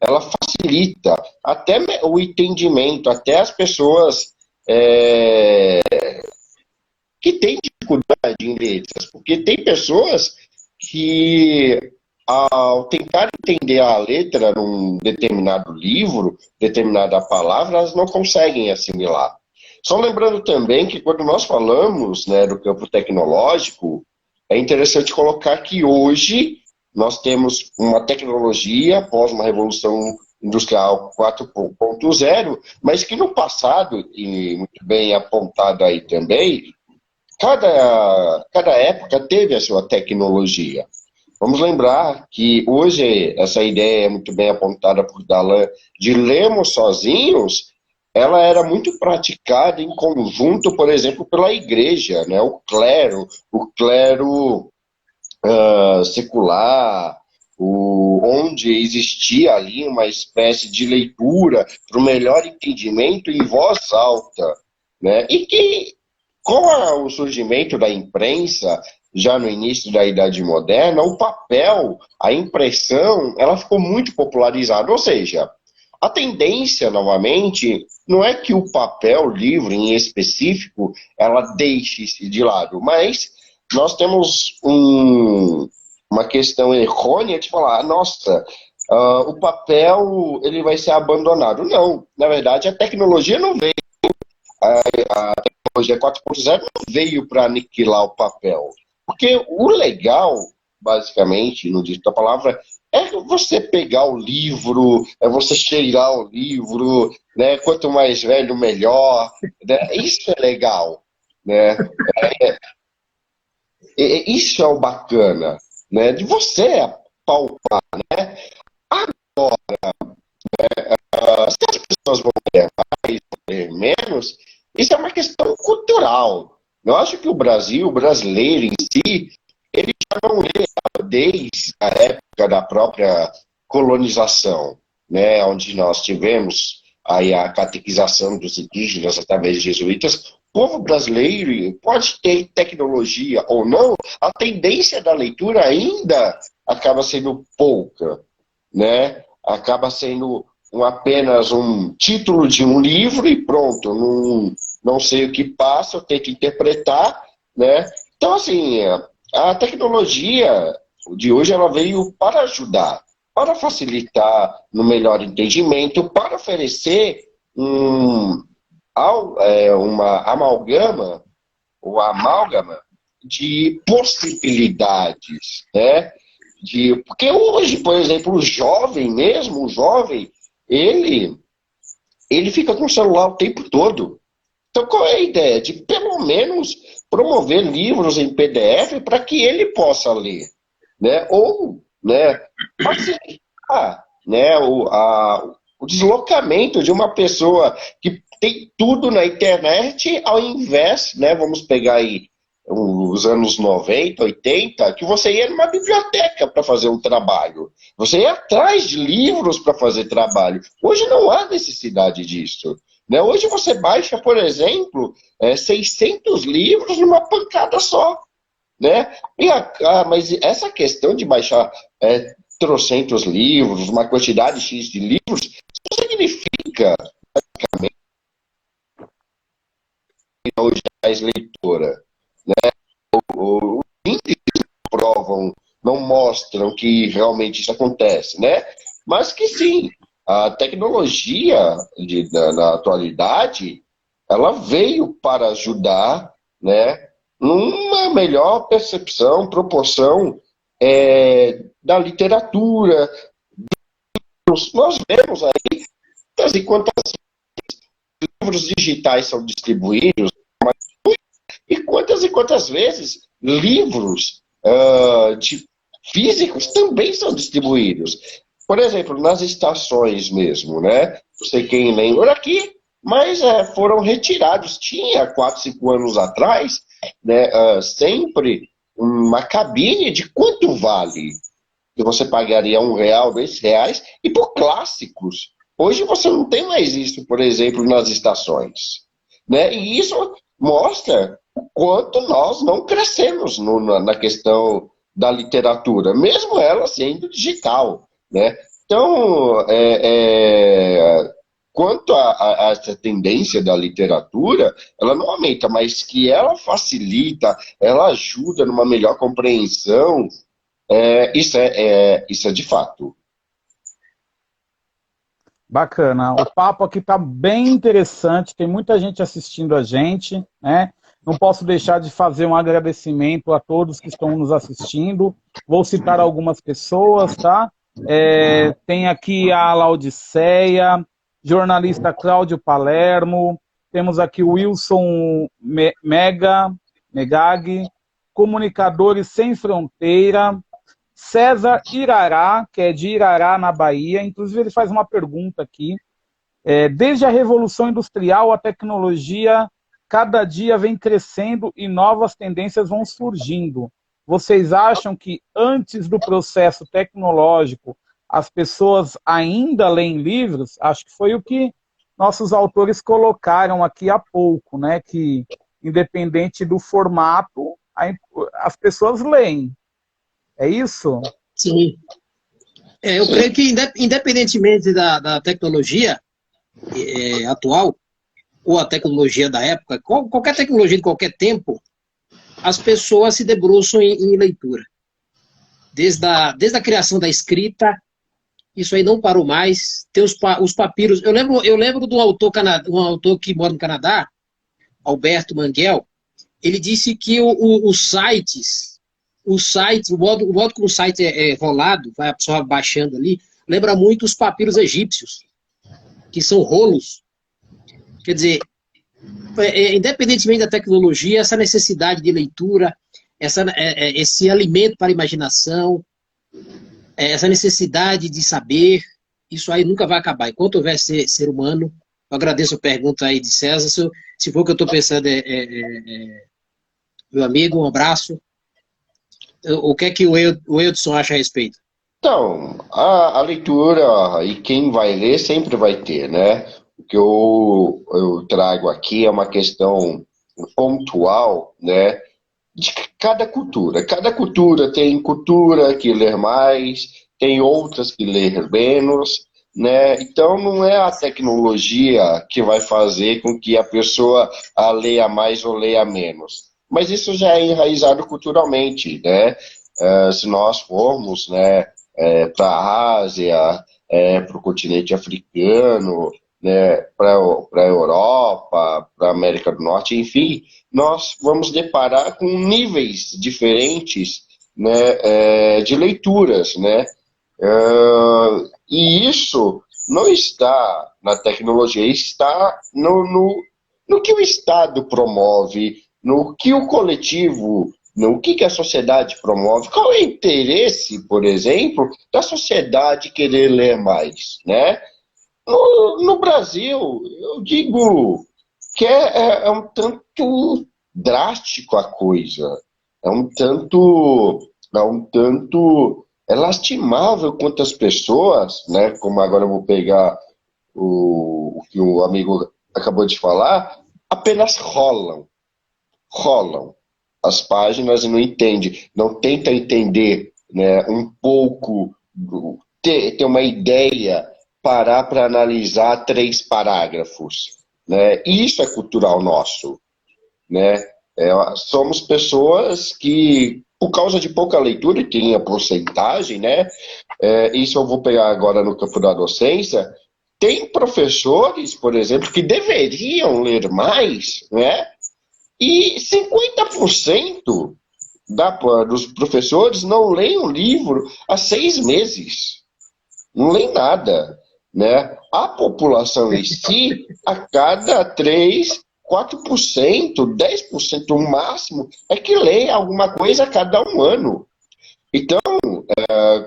ela facilita até o entendimento, até as pessoas que têm dificuldade em letras, porque tem pessoas que, ao tentar entender a letra num determinado livro, determinada palavra, elas não conseguem assimilar. Só lembrando também que quando nós falamos, né, do campo tecnológico, é interessante colocar que hoje nós temos uma tecnologia após uma revolução industrial 4.0, mas que no passado, e muito bem apontado aí também, cada época teve a sua tecnologia. Vamos lembrar que hoje essa ideia é muito bem apontada por Darlan de lermos sozinhos, ela era muito praticada em conjunto, por exemplo, pela igreja, né? O clero secular, onde existia ali uma espécie de leitura para o melhor entendimento em voz alta, né? E que, com o surgimento da imprensa, já no início da Idade Moderna, o papel, a impressão, ela ficou muito popularizada, ou seja, a tendência, novamente, não é que o papel, o livro em específico, ela deixe-se de lado, mas nós temos uma questão errônea de falar, nossa, o papel ele vai ser abandonado. Não, na verdade, a tecnologia não veio, a tecnologia 4.0 não veio para aniquilar o papel. Porque o legal, basicamente, no dito da palavra, é você pegar o livro, é você cheirar o livro, né? Quanto mais velho, melhor. Né? Isso é legal. Né? Isso é o bacana, né? De você palpar. Né? Se as pessoas vão ler mais, vão ler menos, isso é uma questão cultural. Eu acho que o brasileiro em si, ele já não lê desde a época da própria colonização, né, onde nós tivemos aí a catequização dos indígenas através de jesuítas. O povo brasileiro pode ter tecnologia ou não, a tendência da leitura ainda acaba sendo pouca, né? Acaba sendo apenas um título de um livro e pronto, não sei o que passa, eu tenho que interpretar, né? Então, assim, a tecnologia de hoje ela veio para ajudar, para facilitar no melhor entendimento, para oferecer uma amálgama de possibilidades, né? Porque hoje, por exemplo, o jovem, ele fica com o celular o tempo todo. Então, qual é a ideia? De, pelo menos, promover livros em PDF para que ele possa ler, né? Ou, né, facilitar, né, o deslocamento de uma pessoa que tem tudo na internet, ao invés, né, vamos pegar aí os anos 90, 80, que você ia numa biblioteca para fazer um trabalho. Você ia atrás de livros para fazer trabalho. Hoje não há necessidade disso. Né? Hoje você baixa, por exemplo, 600 livros numa pancada só. Né? Mas essa questão de baixar trocentos livros, uma quantidade X de livros, isso significa, basicamente, hoje é mais leitora, né? Os índices não provam, não mostram que realmente isso acontece, né? Mas que sim, a tecnologia na atualidade, ela veio para ajudar, né, numa melhor percepção, proporção da literatura. Nós vemos aí quantas e quantas livros digitais são distribuídos e quantas vezes livros físicos também são distribuídos. Por exemplo, nas estações mesmo, né? Não sei quem lembra aqui, mas foram retirados. Tinha 4, 5 anos atrás, né, sempre uma cabine de quanto vale. Que você pagaria R$1, R$2, e por clássicos. Hoje você não tem mais isso, por exemplo, nas estações. Né? E isso mostra o quanto nós não crescemos na questão da literatura, mesmo ela sendo digital. Né? Então, quanto a essa tendência da literatura, ela não aumenta, mas que ela facilita, ela ajuda numa melhor compreensão, isso é de fato. Bacana. O papo aqui está bem interessante, tem muita gente assistindo a gente, né? Não posso deixar de fazer um agradecimento a todos que estão nos assistindo. Vou citar algumas pessoas, tá? Tem aqui a Laodiceia, jornalista Cláudio Palermo, temos aqui o Wilson Megag, Comunicadores Sem Fronteira, César Irará, que é de Irará, na Bahia. Inclusive ele faz uma pergunta aqui. Desde a Revolução Industrial, a tecnologia cada dia vem crescendo e novas tendências vão surgindo. Vocês acham que antes do processo tecnológico as pessoas ainda leem livros? Acho que foi o que nossos autores colocaram aqui há pouco, né? Que independente do formato, as pessoas leem. É isso? Sim. Eu creio que, independentemente da tecnologia atual, ou a tecnologia da época, qualquer tecnologia de qualquer tempo, as pessoas se debruçam em leitura. Desde a criação da escrita, isso aí não parou mais. Tem os papiros. Eu lembro de um autor que mora no Canadá, Alberto Manguel. Ele disse que os sites, o modo como o site é rolado, vai a pessoa baixando ali, lembra muito os papiros egípcios, que são rolos. Quer dizer, independentemente da tecnologia, essa necessidade de leitura, esse alimento para a imaginação, essa necessidade de saber, isso aí nunca vai acabar. Enquanto houver ser humano, eu agradeço a pergunta aí de César. Se for o que eu estou pensando, meu amigo, um abraço. O que é que o Eudson acha a respeito? Então, a leitura, e quem vai ler sempre vai ter, né? O que eu trago aqui é uma questão pontual, né? De cada cultura. Cada cultura tem cultura que ler mais, tem outras que ler menos, né? Então não é a tecnologia que vai fazer com que a pessoa leia mais ou leia menos. Mas isso já é enraizado culturalmente, né? Se nós formos, né, para a Ásia, para o continente africano, né, para a Europa, para a América do Norte, enfim, nós vamos deparar com níveis diferentes, né, de leituras, né? E isso não está na tecnologia, está no que o Estado promove, no que o coletivo, no que a sociedade promove. Qual é o interesse, por exemplo, da sociedade querer ler mais, né? No Brasil, eu digo que é um tanto drástico a coisa, é um tanto lastimável quantas pessoas, né? Como agora eu vou pegar o que o amigo acabou de falar, apenas rolam as páginas e não entende, não tenta entender, né, um pouco, ter uma ideia, parar para analisar 3 parágrafos, né? Isso é cultural nosso, né? Somos pessoas que, por causa de pouca leitura, e tem a porcentagem, né? Isso eu vou pegar agora no campo da docência. Tem professores, por exemplo, que deveriam ler mais, né? E 50% dos professores não leem um livro há 6 meses. Não leem nada, né? A população em si, a cada 3, 4%, 10% no máximo, é que lê alguma coisa a cada um ano. Então,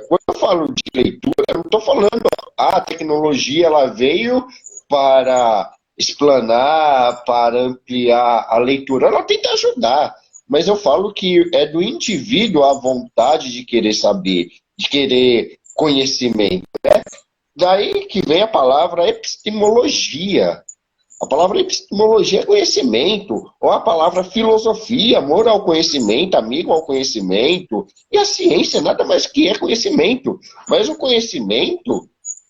quando eu falo de leitura, eu não estou falando a tecnologia ela veio para explanar, para ampliar a leitura. Ela tenta ajudar, mas eu falo que é do indivíduo a vontade de querer saber, de querer conhecimento, né? Daí que vem a palavra epistemologia. A palavra epistemologia é conhecimento, ou a palavra filosofia, amor ao conhecimento, amigo ao conhecimento. E a ciência nada mais que é conhecimento. Mas o conhecimento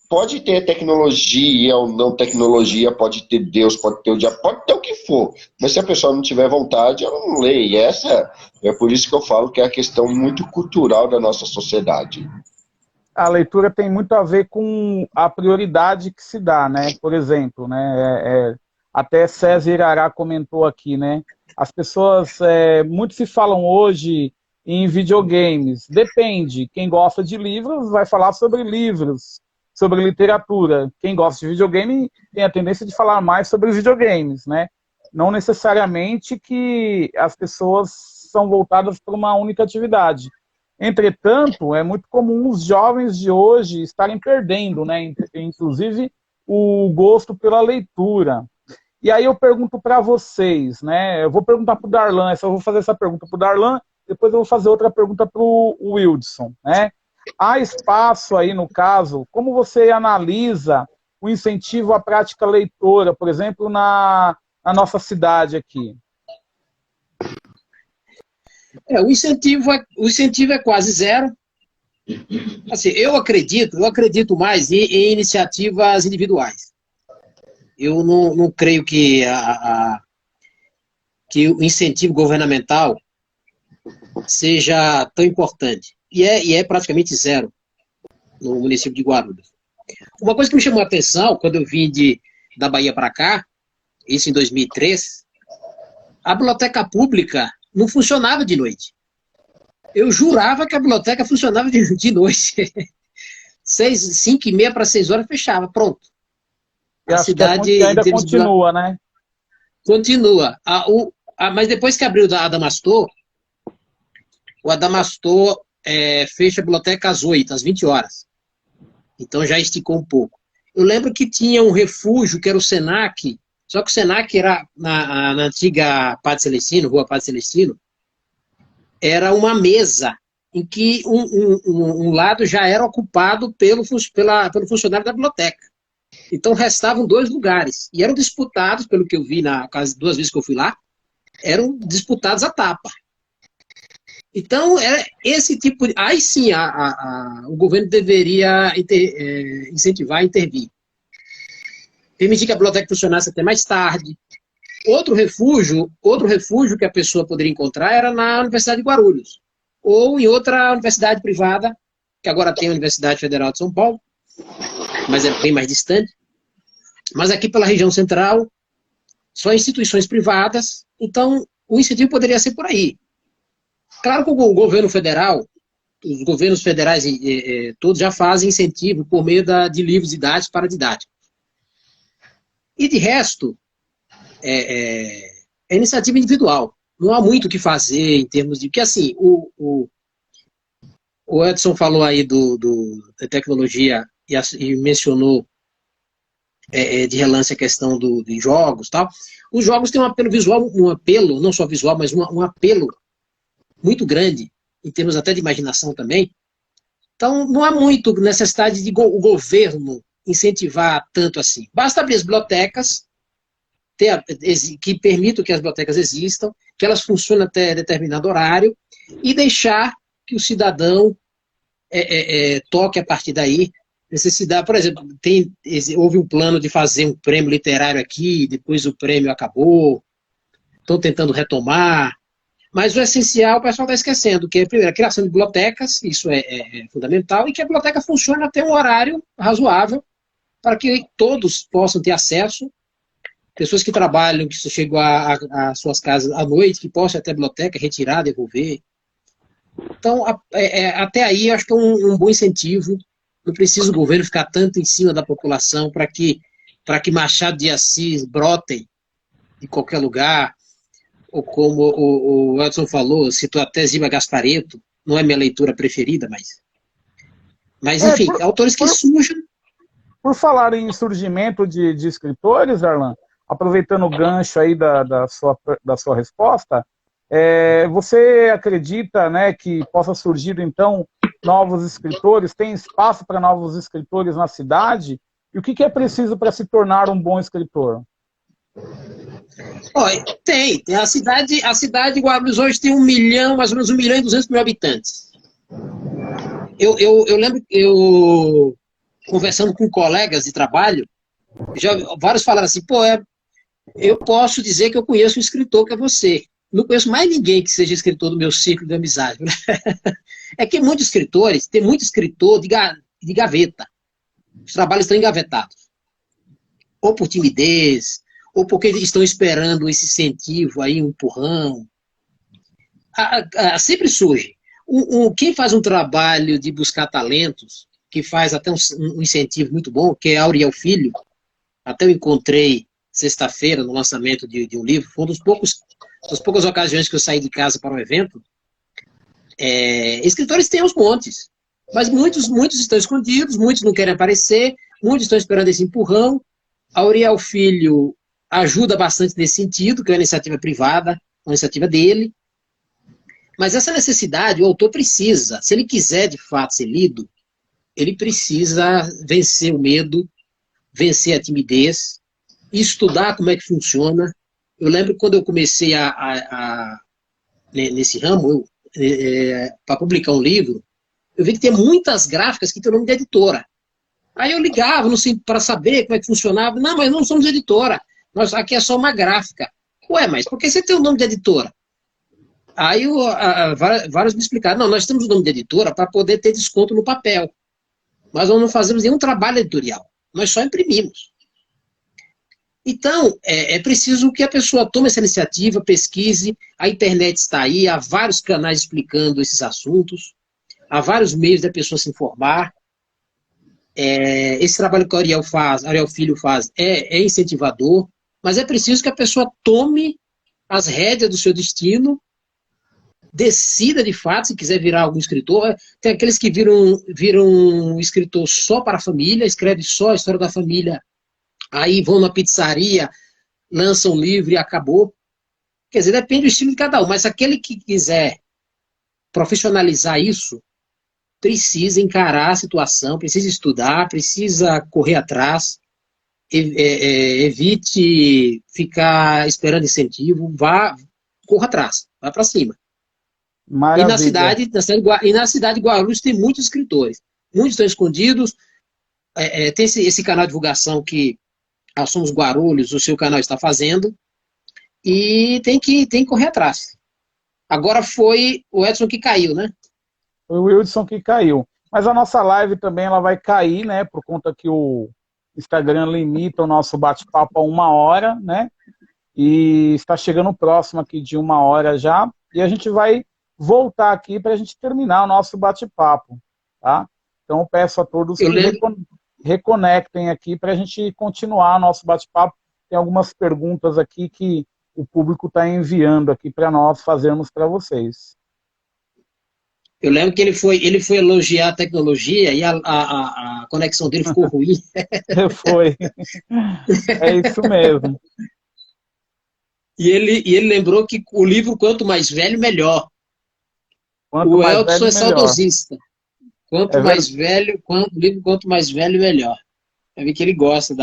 pode ter tecnologia ou não tecnologia, pode ter Deus, pode ter o diabo, pode ter o que for. Mas se a pessoa não tiver vontade, ela não lê. E essa é por isso que eu falo que é a questão muito cultural da nossa sociedade. A leitura tem muito a ver com a prioridade que se dá, né? Por exemplo, né? Até César Irará comentou aqui, né? As pessoas, muito se falam hoje em videogames. Depende. Quem gosta de livros vai falar sobre livros, sobre literatura. Quem gosta de videogame tem a tendência de falar mais sobre os videogames, né? Não necessariamente que as pessoas são voltadas para uma única atividade. Entretanto, é muito comum os jovens de hoje estarem perdendo, né, inclusive o gosto pela leitura. E aí eu pergunto para vocês, né, eu vou perguntar para o Darlan, eu vou fazer essa pergunta para o Darlan, depois eu vou fazer outra pergunta para o Wildson, né? Há espaço aí, no caso, como você analisa o incentivo à prática leitora, por exemplo, na nossa cidade aqui? O incentivo é quase zero. Assim, eu acredito mais em iniciativas individuais. Eu não creio que o incentivo governamental seja tão importante. E é praticamente zero no município de Guarulhos. Uma coisa que me chamou a atenção, quando eu vim da Bahia para cá, isso em 2003, a biblioteca pública não funcionava de noite. Eu jurava que a biblioteca funcionava de noite. 5h30 para 6 horas fechava, pronto. A cidade ainda continua, né? Continua. Mas depois que abriu a Adamastor, o Adamastor fecha a biblioteca às 8, às 20 horas. Então já esticou um pouco. Eu lembro que tinha um refúgio, que era o Senac, só que o Senac era na antiga Padre Celestino, Rua Padre Celestino, era uma mesa em que um lado já era ocupado pelo funcionário da biblioteca. Então restavam 2 lugares. E eram disputados, pelo que eu vi quase 2 vezes que eu fui lá, eram disputados a tapa. Então, esse tipo de... Aí sim, o governo deveria incentivar a intervir. Permitir que a biblioteca funcionasse até mais tarde. Outro refúgio que a pessoa poderia encontrar era na Universidade de Guarulhos. Ou em outra universidade privada, que agora tem a Universidade Federal de São Paulo, mas é bem mais distante. Mas aqui pela região central, só instituições privadas. Então, o incentivo poderia ser por aí. Claro que o governo federal, os governos federais todos já fazem incentivo por meio de livros didáticos para didática. E de resto, é iniciativa individual. Não há muito o que fazer em termos de... Porque assim, o Edson falou aí da tecnologia e mencionou de relance a questão de jogos e tal. Os jogos têm um apelo visual, não só visual, mas um apelo muito grande, em termos até de imaginação também. Então, não há muito necessidade de o governo incentivar tanto assim. Basta abrir as bibliotecas, que permitam que as bibliotecas existam, que elas funcionem até determinado horário, e deixar que o cidadão toque a partir daí. Necessidade, por exemplo, houve um plano de fazer um prêmio literário aqui, depois o prêmio acabou. estão tentando retomar, mas o essencial o pessoal está esquecendo, que é, primeiro, a criação de bibliotecas, isso é fundamental, e que a biblioteca funcione até um horário razoável, para que todos possam ter acesso, pessoas que trabalham, que chegam às suas casas à noite, que possam ir até a biblioteca, retirar, devolver. Então, até aí, acho que é um bom incentivo. Não precisa o governo ficar tanto em cima da população para que Machado de Assis brotem de qualquer lugar, ou como o Edson falou, citou até Ziba Gasparetto, não é minha leitura preferida, mas enfim, autores que surjam. Por falar em surgimento de escritores, Arlan, aproveitando o gancho aí da sua resposta, você acredita, né, que possa surgir, então, novos escritores? Tem espaço para novos escritores na cidade? E o que é preciso para se tornar um bom escritor? Olha, tem. A cidade de Guarulhos hoje tem mais ou menos 1.200.000 habitantes. Eu lembro, conversando com colegas de trabalho, vários falaram assim, eu posso dizer que eu conheço um escritor que é você. Não conheço mais ninguém que seja escritor do meu círculo de amizade. É que muitos escritores, tem muito escritor de gaveta. Os trabalhos estão engavetados. Ou por timidez, ou porque eles estão esperando esse incentivo aí, um empurrão. Sempre surge. Quem faz um trabalho de buscar talentos, que faz até um incentivo muito bom, que é Auriel Filho, até eu encontrei sexta-feira no lançamento de um livro, foi uma das poucas ocasiões que eu saí de casa para um evento. Escritores têm aos montes, mas muitos estão escondidos, muitos não querem aparecer, muitos estão esperando esse empurrão. Auriel Filho ajuda bastante nesse sentido, que é uma iniciativa privada, uma iniciativa dele. Mas essa necessidade, o autor precisa, se ele quiser de fato ser lido, ele precisa vencer o medo, vencer a timidez, estudar como é que funciona. Eu lembro quando eu comecei nesse ramo, para publicar um livro, eu vi que tem muitas gráficas que tem o nome de editora. Aí eu ligava, não sei, para saber como é que funcionava. Não, mas não somos editora. Aqui é só uma gráfica. Ué, mas por que você tem o nome de editora? Aí vários me explicaram, não, nós temos o nome de editora para poder ter desconto no papel. Nós não fazemos nenhum trabalho editorial. Nós só imprimimos. Então, é preciso que a pessoa tome essa iniciativa, pesquise, a internet está aí, há vários canais explicando esses assuntos, há vários meios da pessoa se informar. Esse trabalho que o Auriel Filho faz é incentivador, mas é preciso que a pessoa tome as rédeas do seu destino, decida de fato se quiser virar algum escritor. Tem aqueles que viram um escritor só para a família, escreve só a história da família, aí vão na pizzaria, lançam um livro e acabou. Quer dizer, depende do estilo de cada um, mas aquele que quiser profissionalizar isso, precisa encarar a situação, precisa estudar, precisa correr atrás, evite ficar esperando incentivo, corra atrás, vá para cima. Maravilha. E na cidade de Guarulhos tem muitos escritores, muitos estão escondidos, tem esse canal de divulgação que nós somos Guarulhos, o seu canal está fazendo, e tem que correr atrás. Agora foi o Edson que caiu, né? Foi o Wilson que caiu. Mas a nossa live também ela vai cair, né? Por conta que o Instagram limita o nosso bate-papo a 1 hora, né? E está chegando próximo aqui de 1 hora já. E a gente vai voltar aqui para a gente terminar o nosso bate-papo, tá? Então eu peço a todos que reconectem aqui para a gente continuar o nosso bate-papo. Tem algumas perguntas aqui que o público está enviando aqui para nós fazermos para vocês. Eu lembro que ele foi elogiar a tecnologia e a conexão dele ficou ruim. Foi. É isso mesmo. E ele lembrou que o livro, quanto mais velho, melhor. O Elton é saudosista. Quanto mais velho, quanto mais velho, melhor. Eu vi que ele gosta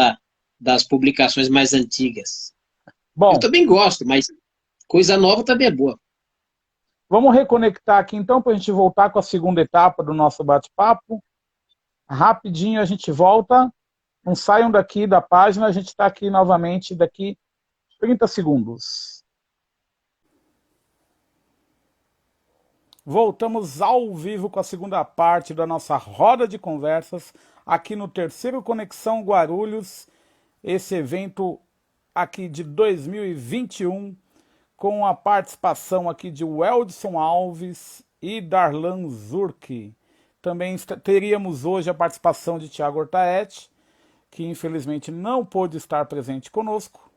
das publicações mais antigas. Bom, eu também gosto, mas coisa nova também é boa. Vamos reconectar aqui então para a gente voltar com a segunda etapa do nosso bate-papo. Rapidinho a gente volta. Não saiam daqui da página, a gente está aqui novamente daqui 30 segundos. Voltamos ao vivo com a segunda parte da nossa roda de conversas aqui no terceiro Conexão Guarulhos, esse evento aqui de 2021, com a participação aqui de Weldson Alves e Darlan Zurk. Também teríamos hoje a participação de Thiago Ortaet, que infelizmente não pôde estar presente conosco,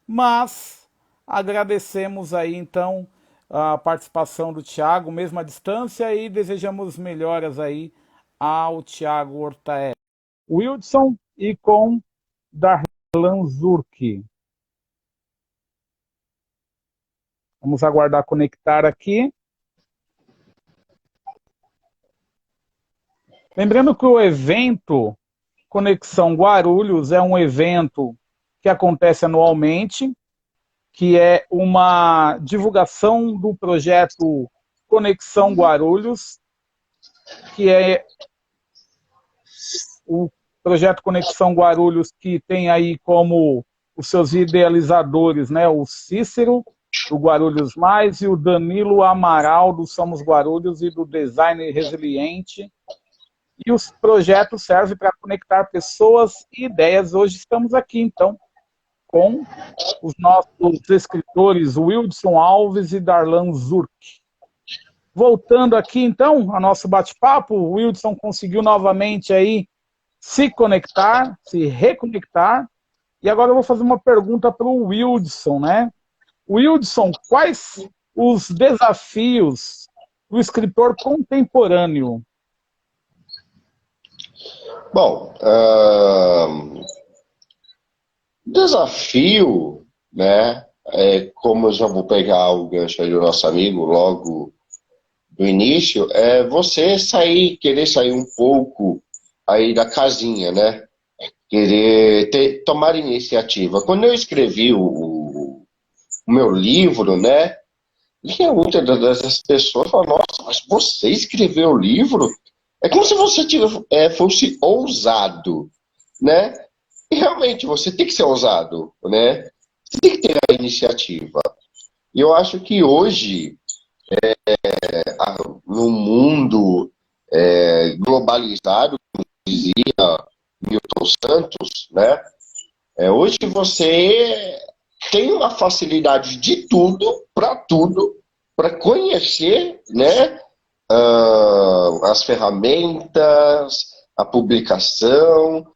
mas agradecemos aí então a participação do Thiago, mesmo à distância, e desejamos melhoras aí ao Thiago Ortaet. Wilson e com Darlan Zurk. Vamos aguardar conectar aqui. Lembrando que o evento Conexão Guarulhos é um evento que acontece anualmente, que é uma divulgação do projeto Conexão Guarulhos, que é o projeto Conexão Guarulhos, que tem aí como os seus idealizadores, né, o Cícero, do Guarulhos Mais, e o Danilo Amaral, do Somos Guarulhos e do Design Resiliente. E os projetos servem para conectar pessoas e ideias. Hoje estamos aqui, então, com os nossos escritores Wilson Alves e Darlan Zurk. Voltando aqui, então, ao nosso bate-papo, o Wilson conseguiu novamente aí se conectar, se reconectar. E agora eu vou fazer uma pergunta para o Wilson, né? Wilson, quais os desafios do escritor contemporâneo? Bom, desafio, né? Como eu já vou pegar o gancho aí do nosso amigo logo do início, é você querer sair um pouco aí da casinha, né? Tomar iniciativa. Quando eu escrevi o meu livro, né? Tinha muitas dessas pessoas falando, nossa, mas você escreveu o livro? É como se você fosse ousado, né? E realmente você tem que ser ousado, né? Você tem que ter a iniciativa. E eu acho que hoje, no mundo globalizado, como dizia Milton Santos, né? Hoje você tem uma facilidade de tudo, para conhecer, né? As ferramentas, a publicação.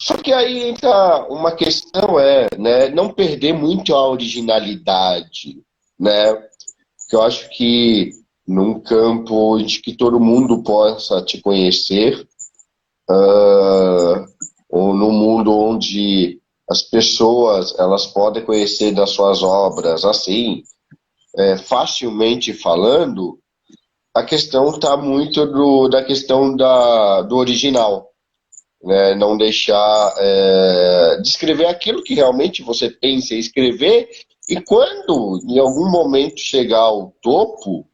Só que aí entra uma questão, né, não perder muito a originalidade, né? Porque eu acho que num campo de que todo mundo possa te conhecer, ou num mundo onde as pessoas elas podem conhecer das suas obras assim, facilmente falando, a questão está muito da questão do original, né? Não deixar de escrever aquilo que realmente você pensa em escrever, e quando em algum momento chegar ao topo,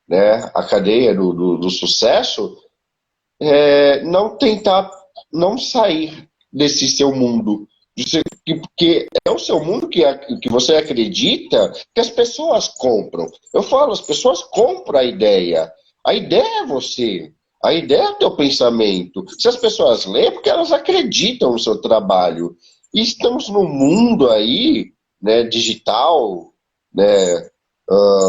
né, a cadeia do sucesso, não tentar não sair desse seu mundo, porque é o seu mundo que você acredita que as pessoas compram. Eu falo, as pessoas compram a ideia. A ideia é você. A ideia é o teu pensamento. Se as pessoas leem, é porque elas acreditam no seu trabalho. E estamos num mundo aí, né, digital, né,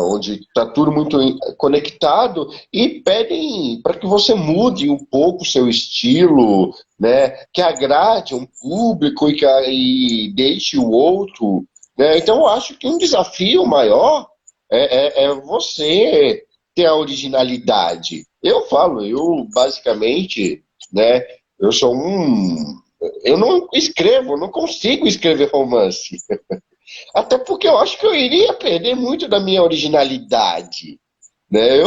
onde está tudo muito conectado, e pedem para que você mude um pouco o seu estilo, né, que agrade um público e deixe o outro, né? Então eu acho que um desafio maior é você ter a originalidade. Eu falo, eu basicamente, né, eu não escrevo, não consigo escrever romance. Até porque eu acho que eu iria perder muito da minha originalidade, né?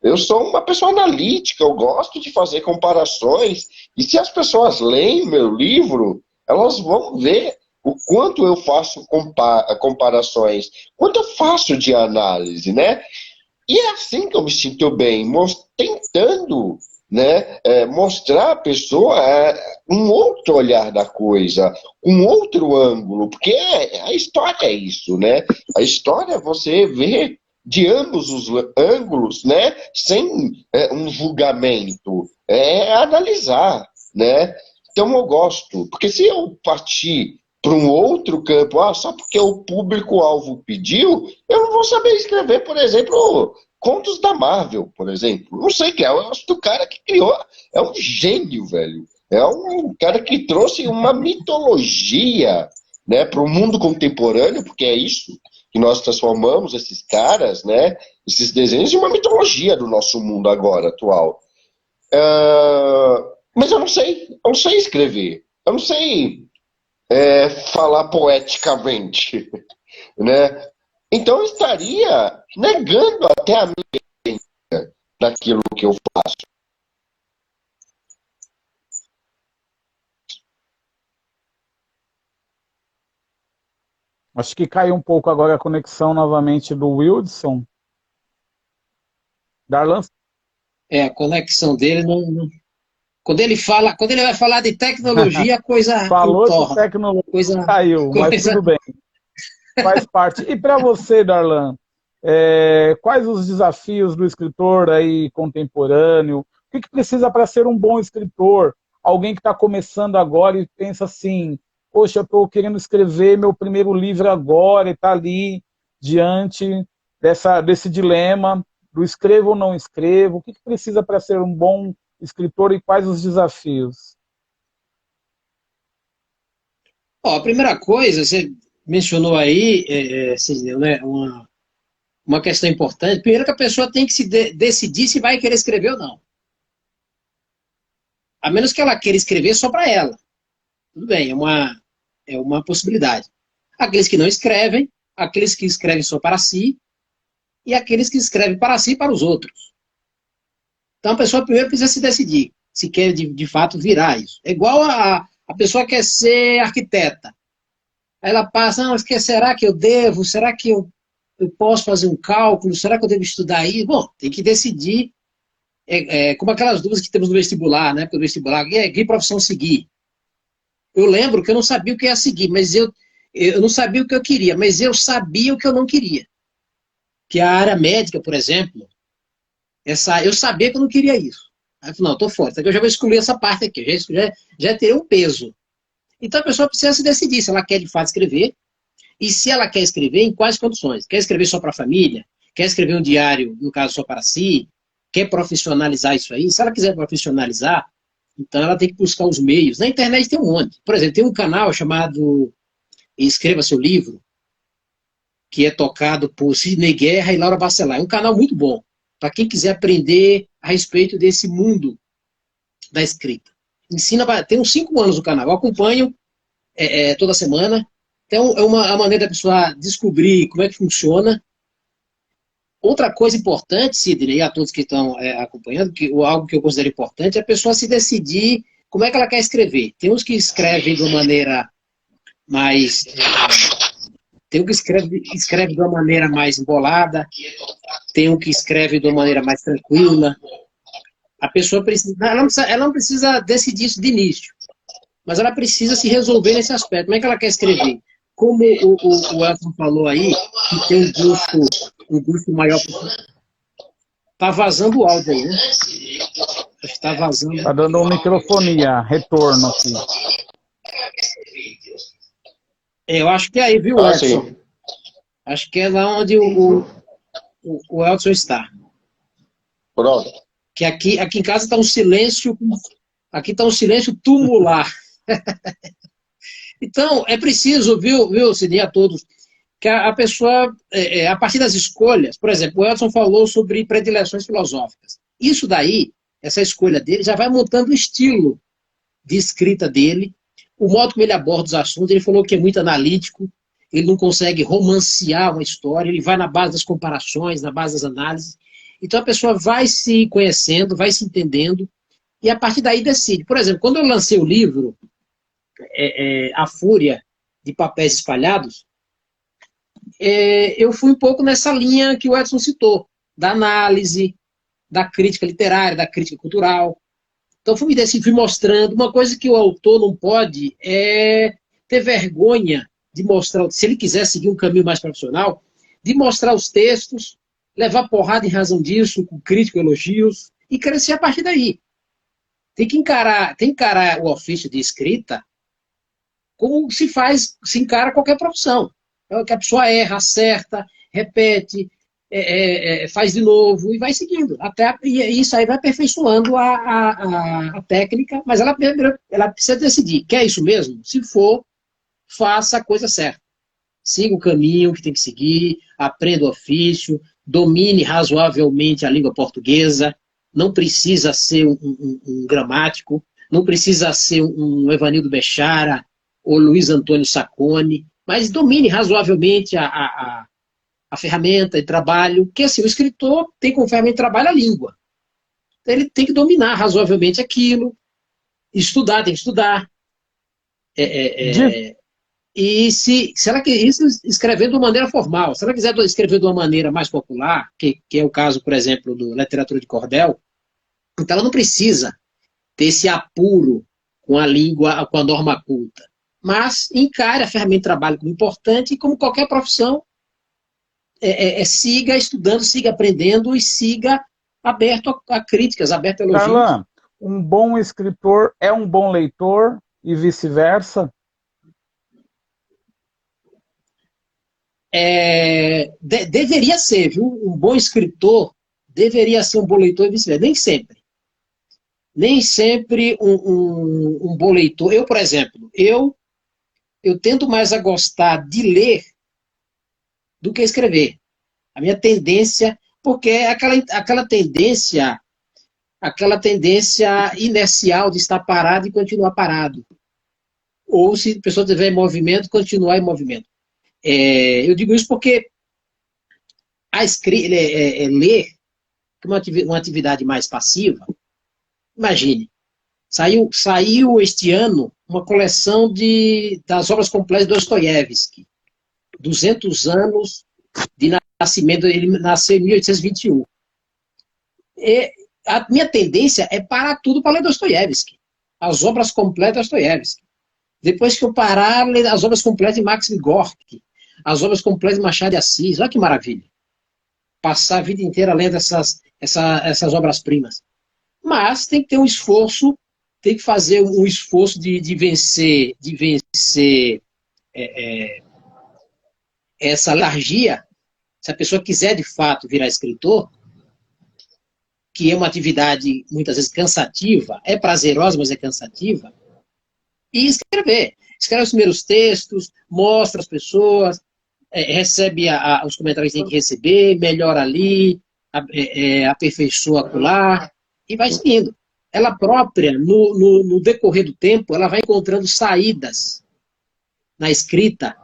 Eu sou uma pessoa analítica, eu gosto de fazer comparações, e se as pessoas leem meu livro, elas vão ver o quanto eu faço comparações, quanto eu faço de análise, né? E é assim que eu me sinto bem, tentando, né, mostrar à pessoa um outro olhar da coisa, um outro ângulo, porque a história é isso, né? A história é você ver de ambos os ângulos, né? Sem um julgamento, analisar, né? Então eu gosto, porque se eu partir para um outro campo, só porque o público-alvo pediu, eu não vou saber escrever, por exemplo, contos da Marvel, por exemplo. Não sei o que é, eu acho que o cara que criou é um gênio, velho. É um cara que trouxe uma mitologia, né, para o mundo contemporâneo, porque é isso que nós transformamos esses caras, né, esses desenhos, em uma mitologia do nosso mundo agora, atual. Mas eu não sei escrever, eu não sei falar poeticamente, né? Então eu estaria negando até a minha daquilo que eu faço. Acho que caiu um pouco agora a conexão novamente do Wildson. Darlan? A conexão dele não. Quando ele vai falar de tecnologia, a coisa Falou de entorna. tecnologia, caiu, mas tudo bem. Faz parte. E para você, Darlan, quais os desafios do escritor aí contemporâneo? O que precisa para ser um bom escritor? Alguém que está começando agora e pensa assim, poxa, eu estou querendo escrever meu primeiro livro agora e está ali diante desse dilema do escrevo ou não escrevo. O que precisa para ser um bom escritor e quais os desafios? A primeira coisa, você mencionou aí, né, uma questão importante. Primeiro que a pessoa tem que se decidir se vai querer escrever ou não. A menos que ela queira escrever só para ela. Tudo bem, é uma possibilidade. Aqueles que não escrevem, aqueles que escrevem só para si, e aqueles que escrevem para si e para os outros. Então a pessoa primeiro precisa se decidir se quer de fato virar isso. É igual a pessoa que quer ser arquiteta. Aí ela passa, mas será que eu devo? Será que eu posso fazer um cálculo? Será que eu devo estudar isso? Bom, tem que decidir, como aquelas dúvidas que temos no vestibular, né? Porque o vestibular, que profissão seguir? Eu lembro que eu não sabia o que ia seguir, mas eu não sabia o que eu queria, mas eu sabia o que eu não queria. Que a área médica, por exemplo, eu sabia que eu não queria isso. Aí eu falei, não, eu tô fora, eu já vou excluir essa parte aqui, já teria um peso. Então a pessoa precisa se decidir se ela quer de fato escrever, e se ela quer escrever, em quais condições. Quer escrever só para a família? Quer escrever um diário, no caso, só para si? Quer profissionalizar isso aí? Se ela quiser profissionalizar, então ela tem que buscar os meios. Na internet tem um monte. Por exemplo, tem um canal chamado Escreva Seu Livro, que é tocado por Sidney Guerra e Laura Bacelar. É um canal muito bom, para quem quiser aprender a respeito desse mundo da escrita. Tem uns 5 anos o canal, eu acompanho toda semana. Então, é uma maneira da pessoa descobrir como é que funciona. Outra coisa importante, Sidney, e a todos que estão acompanhando, algo que eu considero importante, é a pessoa se decidir como é que ela quer escrever. Tem uns que escrevem de uma maneira mais... tem um que escreve de uma maneira mais embolada, tem um que escreve de uma maneira mais tranquila. A pessoa precisa... Ela não precisa decidir isso de início, mas ela precisa se resolver nesse aspecto. Como é que ela quer escrever? Como o Elton falou aí, que tem um gosto maior. Tá vazando o áudio aí, né? Acho que tá vazando. Tá dando uma microfonia, retorno aqui. Eu acho que é aí, viu, Elton? Sim. Acho que é lá onde o Elton está. Pronto. Que aqui em casa tá um silêncio. Aqui tá um silêncio tumular. Então, é preciso, viu, Sidney, a todos, que a pessoa, a partir das escolhas, por exemplo, o Elton falou sobre predileções filosóficas. Isso daí, essa escolha dele, já vai montando o estilo de escrita dele, o modo como ele aborda os assuntos. Ele falou que é muito analítico, ele não consegue romancear uma história, ele vai na base das comparações, na base das análises. Então a pessoa vai se conhecendo, vai se entendendo, e a partir daí decide. Por exemplo, quando eu lancei o livro, A Fúria de Papéis Espalhados, eu fui um pouco nessa linha que o Edson citou, da análise, da crítica literária, da crítica cultural. Então fui mostrando. Uma coisa que o autor não pode é ter vergonha de mostrar, se ele quiser seguir um caminho mais profissional, de mostrar os textos levar porrada em razão disso, com crítico, elogios, e crescer a partir daí. Tem que encarar o ofício de escrita como se encara qualquer profissão. É que a pessoa erra, acerta, repete, faz de novo e vai seguindo. E isso aí vai aperfeiçoando a técnica, mas ela precisa decidir. Quer isso mesmo? Se for, faça a coisa certa. Siga o caminho que tem que seguir, aprenda o ofício, domine razoavelmente a língua portuguesa, não precisa ser um gramático, não precisa ser um Evanildo Bechara ou Luiz Antônio Sacconi, mas domine razoavelmente a ferramenta de trabalho, porque assim, o escritor tem como ferramenta de trabalho a língua. Então, ele tem que dominar razoavelmente aquilo, tem que estudar. E se ela isso escrever de uma maneira formal, se ela quiser escrever de uma maneira mais popular, que é o caso, por exemplo, da literatura de cordel, então ela não precisa ter esse apuro com a língua, com a norma culta. Mas encare a ferramenta de trabalho como importante e como qualquer profissão, siga estudando, siga aprendendo e siga aberto a críticas, aberto a elogios. Darlan, um bom escritor é um bom leitor e vice-versa? Deveria ser, viu? Um bom escritor deveria ser um bom leitor e vice-versa. Nem sempre. Nem sempre um bom leitor. Eu, por exemplo, eu tento mais a gostar de ler do que escrever. A minha tendência, porque é aquela tendência inercial de estar parado e continuar parado. Ou, se a pessoa estiver em movimento, continuar em movimento. Eu digo isso porque ler, que é uma atividade mais passiva, imagine, saiu este ano uma coleção das obras completas de Dostoiévski, 200 anos de nascimento, ele nasceu em 1821. A minha tendência é parar tudo para ler Dostoiévski, as obras completas de Dostoiévski. Depois que eu parar, ler as obras completas de Max Gorky, as obras completas de Machado de Assis, olha que maravilha. Passar a vida inteira lendo essas obras-primas. Mas tem que ter um esforço, tem que fazer um esforço de vencer essa letargia. Se a pessoa quiser, de fato, virar escritor, que é uma atividade, muitas vezes, cansativa, é prazerosa, mas é cansativa, e escrever. Escreve os primeiros textos, mostra às pessoas, recebe os comentários que tem que receber, melhora ali, aperfeiçoa acolá, e vai seguindo. Ela própria, no decorrer do tempo, ela vai encontrando saídas na escrita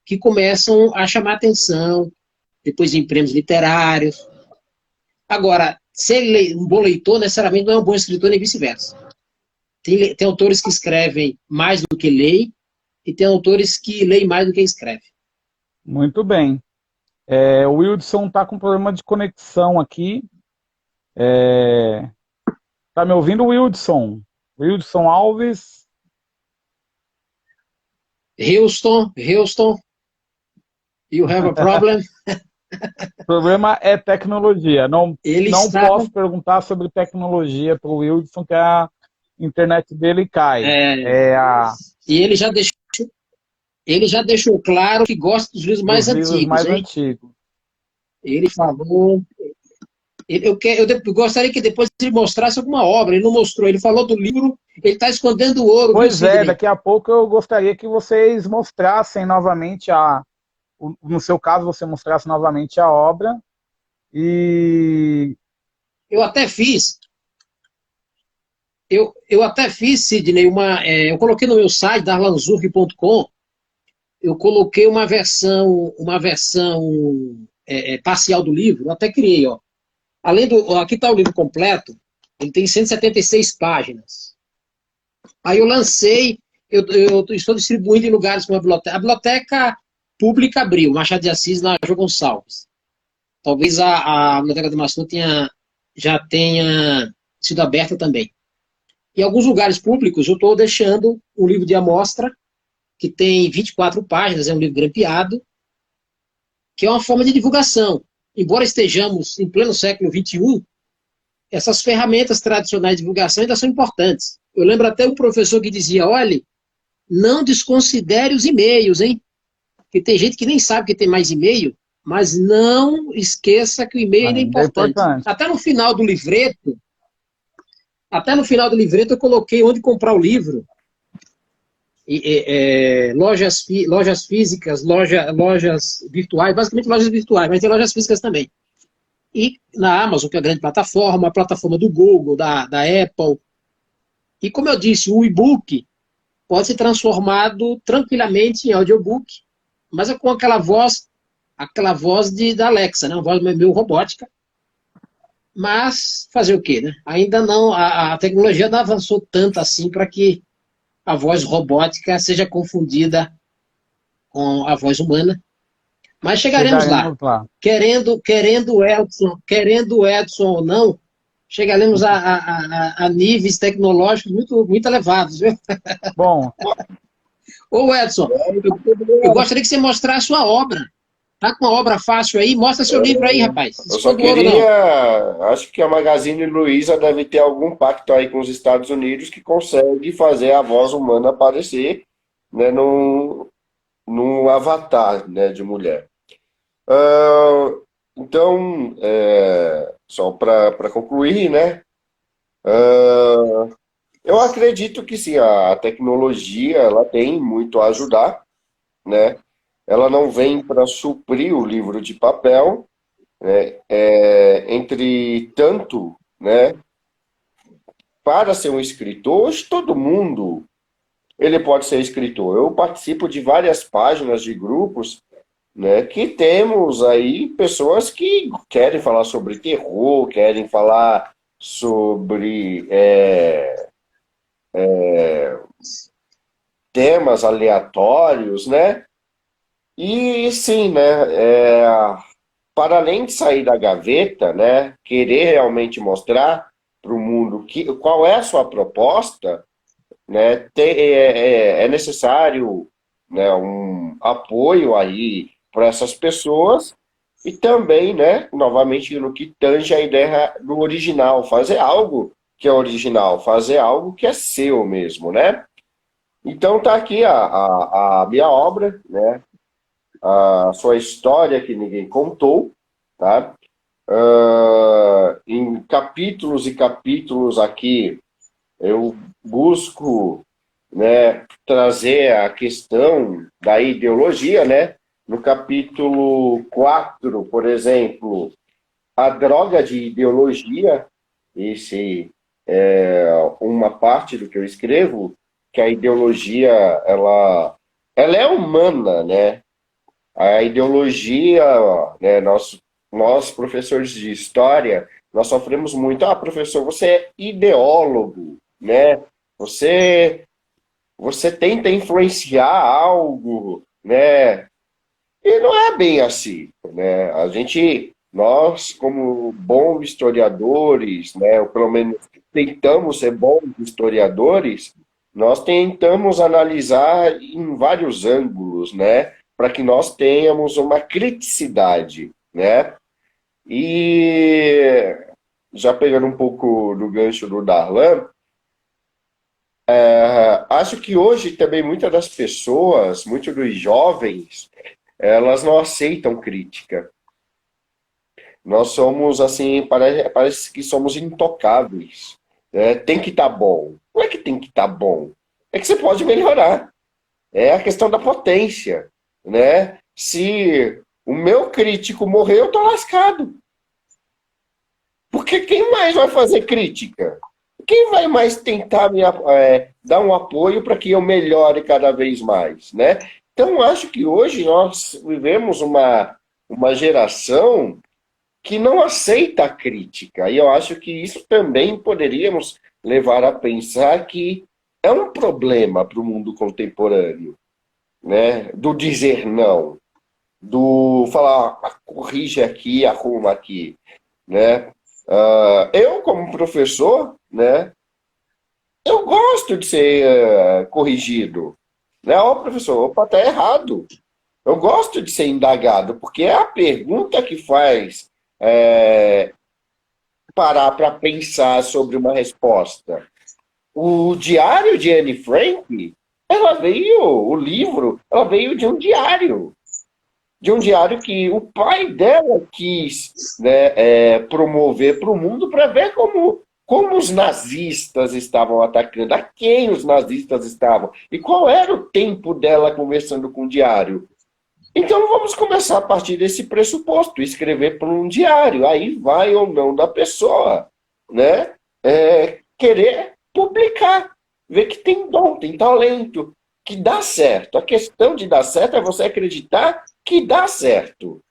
que começam a chamar atenção, depois de prêmios literários. Agora, ser um bom leitor necessariamente não é um bom escritor, nem vice-versa. Tem autores que escrevem mais do que leem, e tem autores que leem mais do que escrevem. Muito bem. O Wildson está com problema de conexão aqui. Tá me ouvindo, Wildson? Wildson Alves? Houston, you have a problem? O problema é tecnologia. Não posso perguntar sobre tecnologia para o Wildson, que a internet dele cai. E ele já deixou claro que gosta dos livros mais antigos. Ele falou... Eu gostaria que depois ele mostrasse alguma obra. Ele não mostrou. Ele falou do livro, ele está escondendo o ouro. Pois daqui a pouco eu gostaria que vocês mostrassem novamente no seu caso, você mostrasse novamente a obra. E... Eu até fiz, Sidney, eu coloquei no meu site, darlanzurk.com, eu coloquei uma versão parcial do livro, eu até criei, ó. Aqui está o livro completo, ele tem 176 páginas. Aí eu lancei, eu estou distribuindo em lugares como a Biblioteca Pública abriu, Machado de Assis, na João Gonçalves. Talvez a Biblioteca do Maçã já tenha sido aberta também. Em alguns lugares públicos, eu estou deixando um livro de amostra, que tem 24 páginas, é um livro grampeado, que é uma forma de divulgação. embora estejamos em pleno século XXI, essas ferramentas tradicionais de divulgação ainda são importantes. Eu lembro até um professor que dizia, olhe, não desconsidere os e-mails, hein? Porque tem gente que nem sabe que tem mais e-mail, mas não esqueça que o e-mail ainda é Ainda é importante. importante. Até no final do livreto eu coloquei onde comprar o livro. Lojas físicas, lojas virtuais, basicamente lojas virtuais, mas tem lojas físicas também. E na Amazon, que é a grande plataforma, a plataforma do Google, da Apple. E como eu disse, o e-book pode ser transformado tranquilamente em audiobook, mas é com aquela voz da Alexa, né? Uma voz meio robótica. Mas fazer o quê, né? Ainda não, a tecnologia não avançou tanto assim para que a voz robótica seja confundida com a voz humana. Mas chegaremos lá. Querendo o Edson ou não, chegaremos a níveis tecnológicos muito elevados, viu? Bom. Ô Edson, eu gostaria que você mostrasse a sua obra. Tá com uma obra fácil aí? Mostra seu livro aí, rapaz. Eu só queria... Acho que a Magazine Luiza deve ter algum pacto aí com os Estados Unidos que consegue fazer a voz humana aparecer, né, num avatar, né, de mulher. Então, só para concluir, né, eu acredito que sim, a tecnologia ela tem muito a ajudar, né? Ela não vem para suprir o livro de papel, né? Entretanto, né, para ser um escritor, hoje todo mundo ele pode ser escritor. Eu participo de várias páginas de grupos, né, que temos aí pessoas que querem falar sobre terror, querem falar sobre temas aleatórios, né? E sim, né? Para além de sair da gaveta, né? Querer realmente mostrar para o mundo qual é a sua proposta, né? É necessário, né, um apoio aí para essas pessoas e também, né? Novamente no que tange a ideia do original, fazer algo que é original, fazer algo que é seu mesmo, né? Então tá aqui a minha obra, né? A sua história que ninguém contou, tá? Em capítulos e capítulos aqui eu busco, né, trazer a questão da ideologia, né? No capítulo 4, por exemplo, a droga de ideologia, esse é uma parte do que eu escrevo, que a ideologia, ela é humana, né? A ideologia, né, nós professores de história, nós sofremos muito. Ah, professor, você é ideólogo, né? Você tenta influenciar algo, né? E não é bem assim, né? Nós como bons historiadores, né, ou pelo menos tentamos ser bons historiadores, nós tentamos analisar em vários ângulos, né, para que nós tenhamos uma criticidade, né? E já pegando um pouco do gancho do Darlan, acho que hoje também muitas das pessoas, muitos dos jovens, elas não aceitam crítica. Nós somos assim, parece que somos intocáveis, né? Tem que estar bom. Não é que tem que estar bom, é que você pode melhorar. É a questão da potência, né? Se o meu crítico morrer, eu tô lascado. Porque quem mais vai fazer crítica? Quem vai mais tentar dar um apoio para que eu melhore cada vez mais, né? Então, acho que hoje nós vivemos uma geração que não aceita a crítica. E eu acho que isso também poderíamos levar a pensar que é um problema para o mundo contemporâneo, né? Do dizer não, do falar, corrige aqui, arruma aqui, né? Eu, como professor, né, eu gosto de ser corrigido. Né? Ó, professor, opa, tá errado. Eu gosto de ser indagado, porque é a pergunta que faz parar para pensar sobre uma resposta. O diário de Anne Frank, o livro, ela veio de um diário que o pai dela quis, né, promover para o mundo para ver como os nazistas estavam atacando, a quem os nazistas estavam, e qual era o tempo dela conversando com o diário. Então vamos começar a partir desse pressuposto, escrever para um diário, aí vai ou não da pessoa, né? Querer publicar, ver que tem dom, tem talento, que dá certo. A questão de dar certo é você acreditar que dá certo,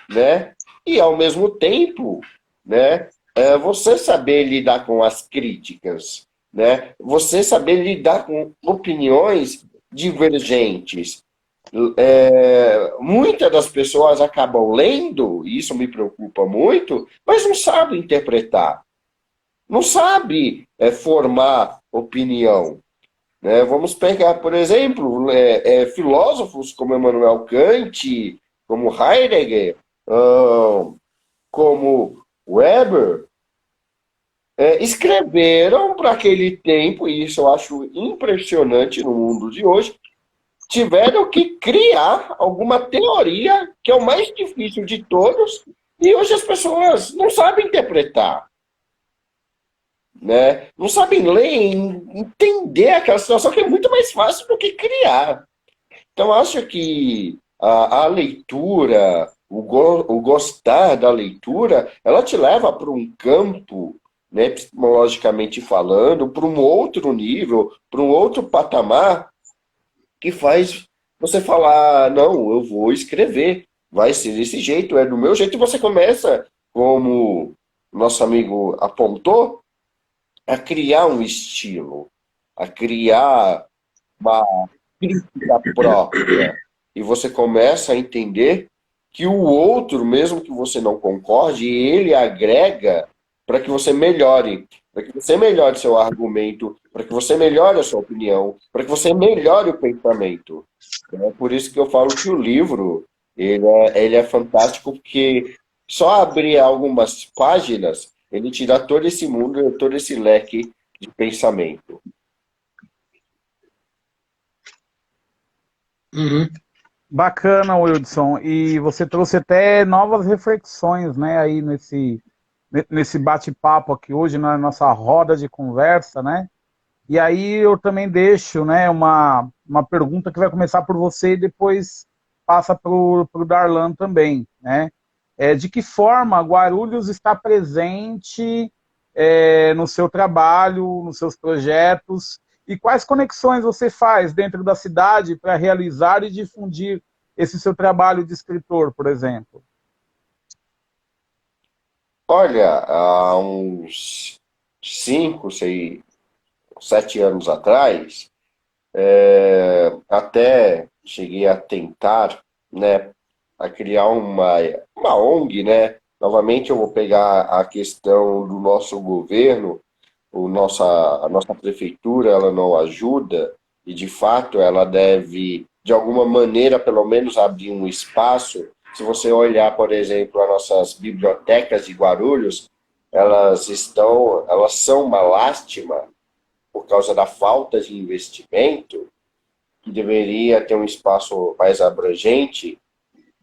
né? E ao mesmo tempo, né? Você saber lidar com as críticas, né? Você saber lidar com opiniões divergentes. Muitas das pessoas acabam lendo, e isso me preocupa muito, mas não sabem interpretar, não sabe formar opinião. Né? Vamos pegar, por exemplo, filósofos como Immanuel Kant, como Heidegger, como Weber, escreveram para aquele tempo, e isso eu acho impressionante no mundo de hoje, tiveram que criar alguma teoria, que é o mais difícil de todos, e hoje as pessoas não sabem interpretar, né? Não sabem ler, entender aquela situação, que é muito mais fácil do que criar. Então, acho que a leitura, o gostar da leitura, ela te leva para um campo, né, epistemologicamente falando, para um outro nível, para um outro patamar, que faz você falar, não, eu vou escrever, vai ser desse jeito, é do meu jeito, e você começa, como nosso amigo apontou, a criar um estilo, a criar uma crítica própria, e você começa a entender que o outro, mesmo que você não concorde, ele agrega para que você melhore, para que você melhore seu argumento, para que você melhore a sua opinião, para que você melhore o pensamento. É por isso que eu falo que o livro ele é fantástico, porque só abrir algumas páginas, ele te dá todo esse mundo, todo esse leque de pensamento. Uhum. Bacana, Wildson. E você trouxe até novas reflexões, né, aí nesse bate-papo aqui hoje, na nossa roda de conversa, né? E aí eu também deixo, né, uma pergunta que vai começar por você e depois passa para o Darlan também, né? De que forma Guarulhos está presente no seu trabalho, nos seus projetos, e quais conexões você faz dentro da cidade para realizar e difundir esse seu trabalho de escritor, por exemplo? Olha, há uns 5, 6, 7 anos atrás, até cheguei a tentar, né, a criar uma ONG, né? Novamente eu vou pegar a questão do nosso governo, a nossa prefeitura, ela não ajuda, e de fato ela deve, de alguma maneira, pelo menos abrir um espaço. Se você olhar, por exemplo, as nossas bibliotecas de Guarulhos, elas são uma lástima por causa da falta de investimento, que deveria ter um espaço mais abrangente.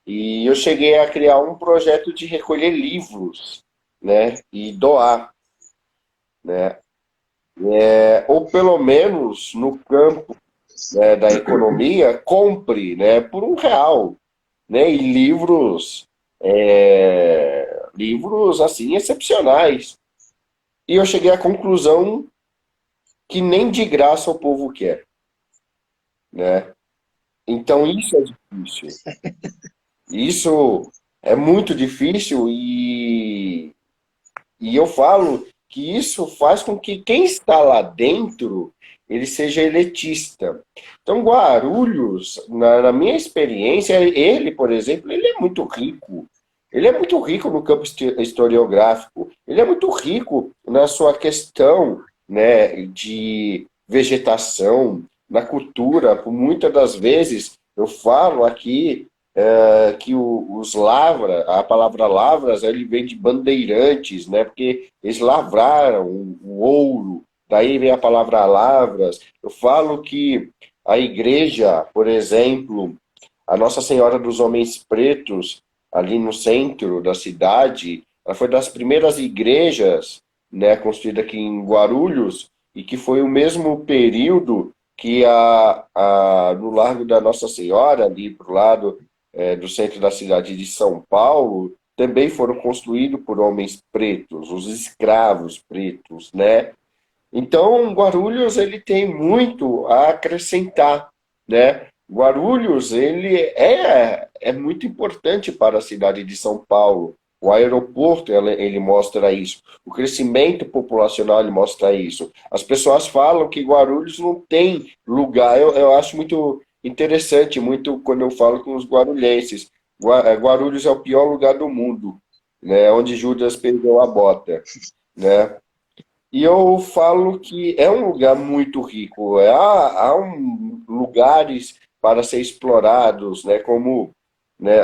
E eu cheguei a criar um projeto de recolher livros, né, e doar, né, ou pelo menos no campo, né, da economia, compre, né, por R$ 1, né, e livros assim excepcionais. E eu cheguei à conclusão que nem de graça o povo quer, né? Então isso é difícil. Isso é muito difícil, e eu falo que isso faz com que quem está lá dentro ele seja elitista. Então, Guarulhos, na minha experiência, ele, por exemplo, ele é muito rico. Ele é muito rico no campo historiográfico. Ele é muito rico na sua questão, né, de vegetação, na cultura. Por muitas das vezes, eu falo aqui, que os lavra, a palavra lavras, ele vem de bandeirantes, né? Porque eles lavraram o ouro, daí vem a palavra lavras. Eu falo que a igreja, por exemplo, a Nossa Senhora dos Homens Pretos, ali no centro da cidade, ela foi das primeiras igrejas, né, construída aqui em Guarulhos, e que foi o mesmo período que no Largo da Nossa Senhora, ali para o lado do centro da cidade de São Paulo, também foram construídos por homens pretos, os escravos pretos, né? Então, Guarulhos ele tem muito a acrescentar, né? Guarulhos ele é muito importante para a cidade de São Paulo. O aeroporto ele mostra isso. O crescimento populacional ele mostra isso. As pessoas falam que Guarulhos não tem lugar. Eu acho muito interessante, muito quando eu falo com os guarulhenses. Guarulhos é o pior lugar do mundo, né? Onde Judas perdeu a bota, né? E eu falo que é um lugar muito rico. Há lugares para ser explorados, né, como, né,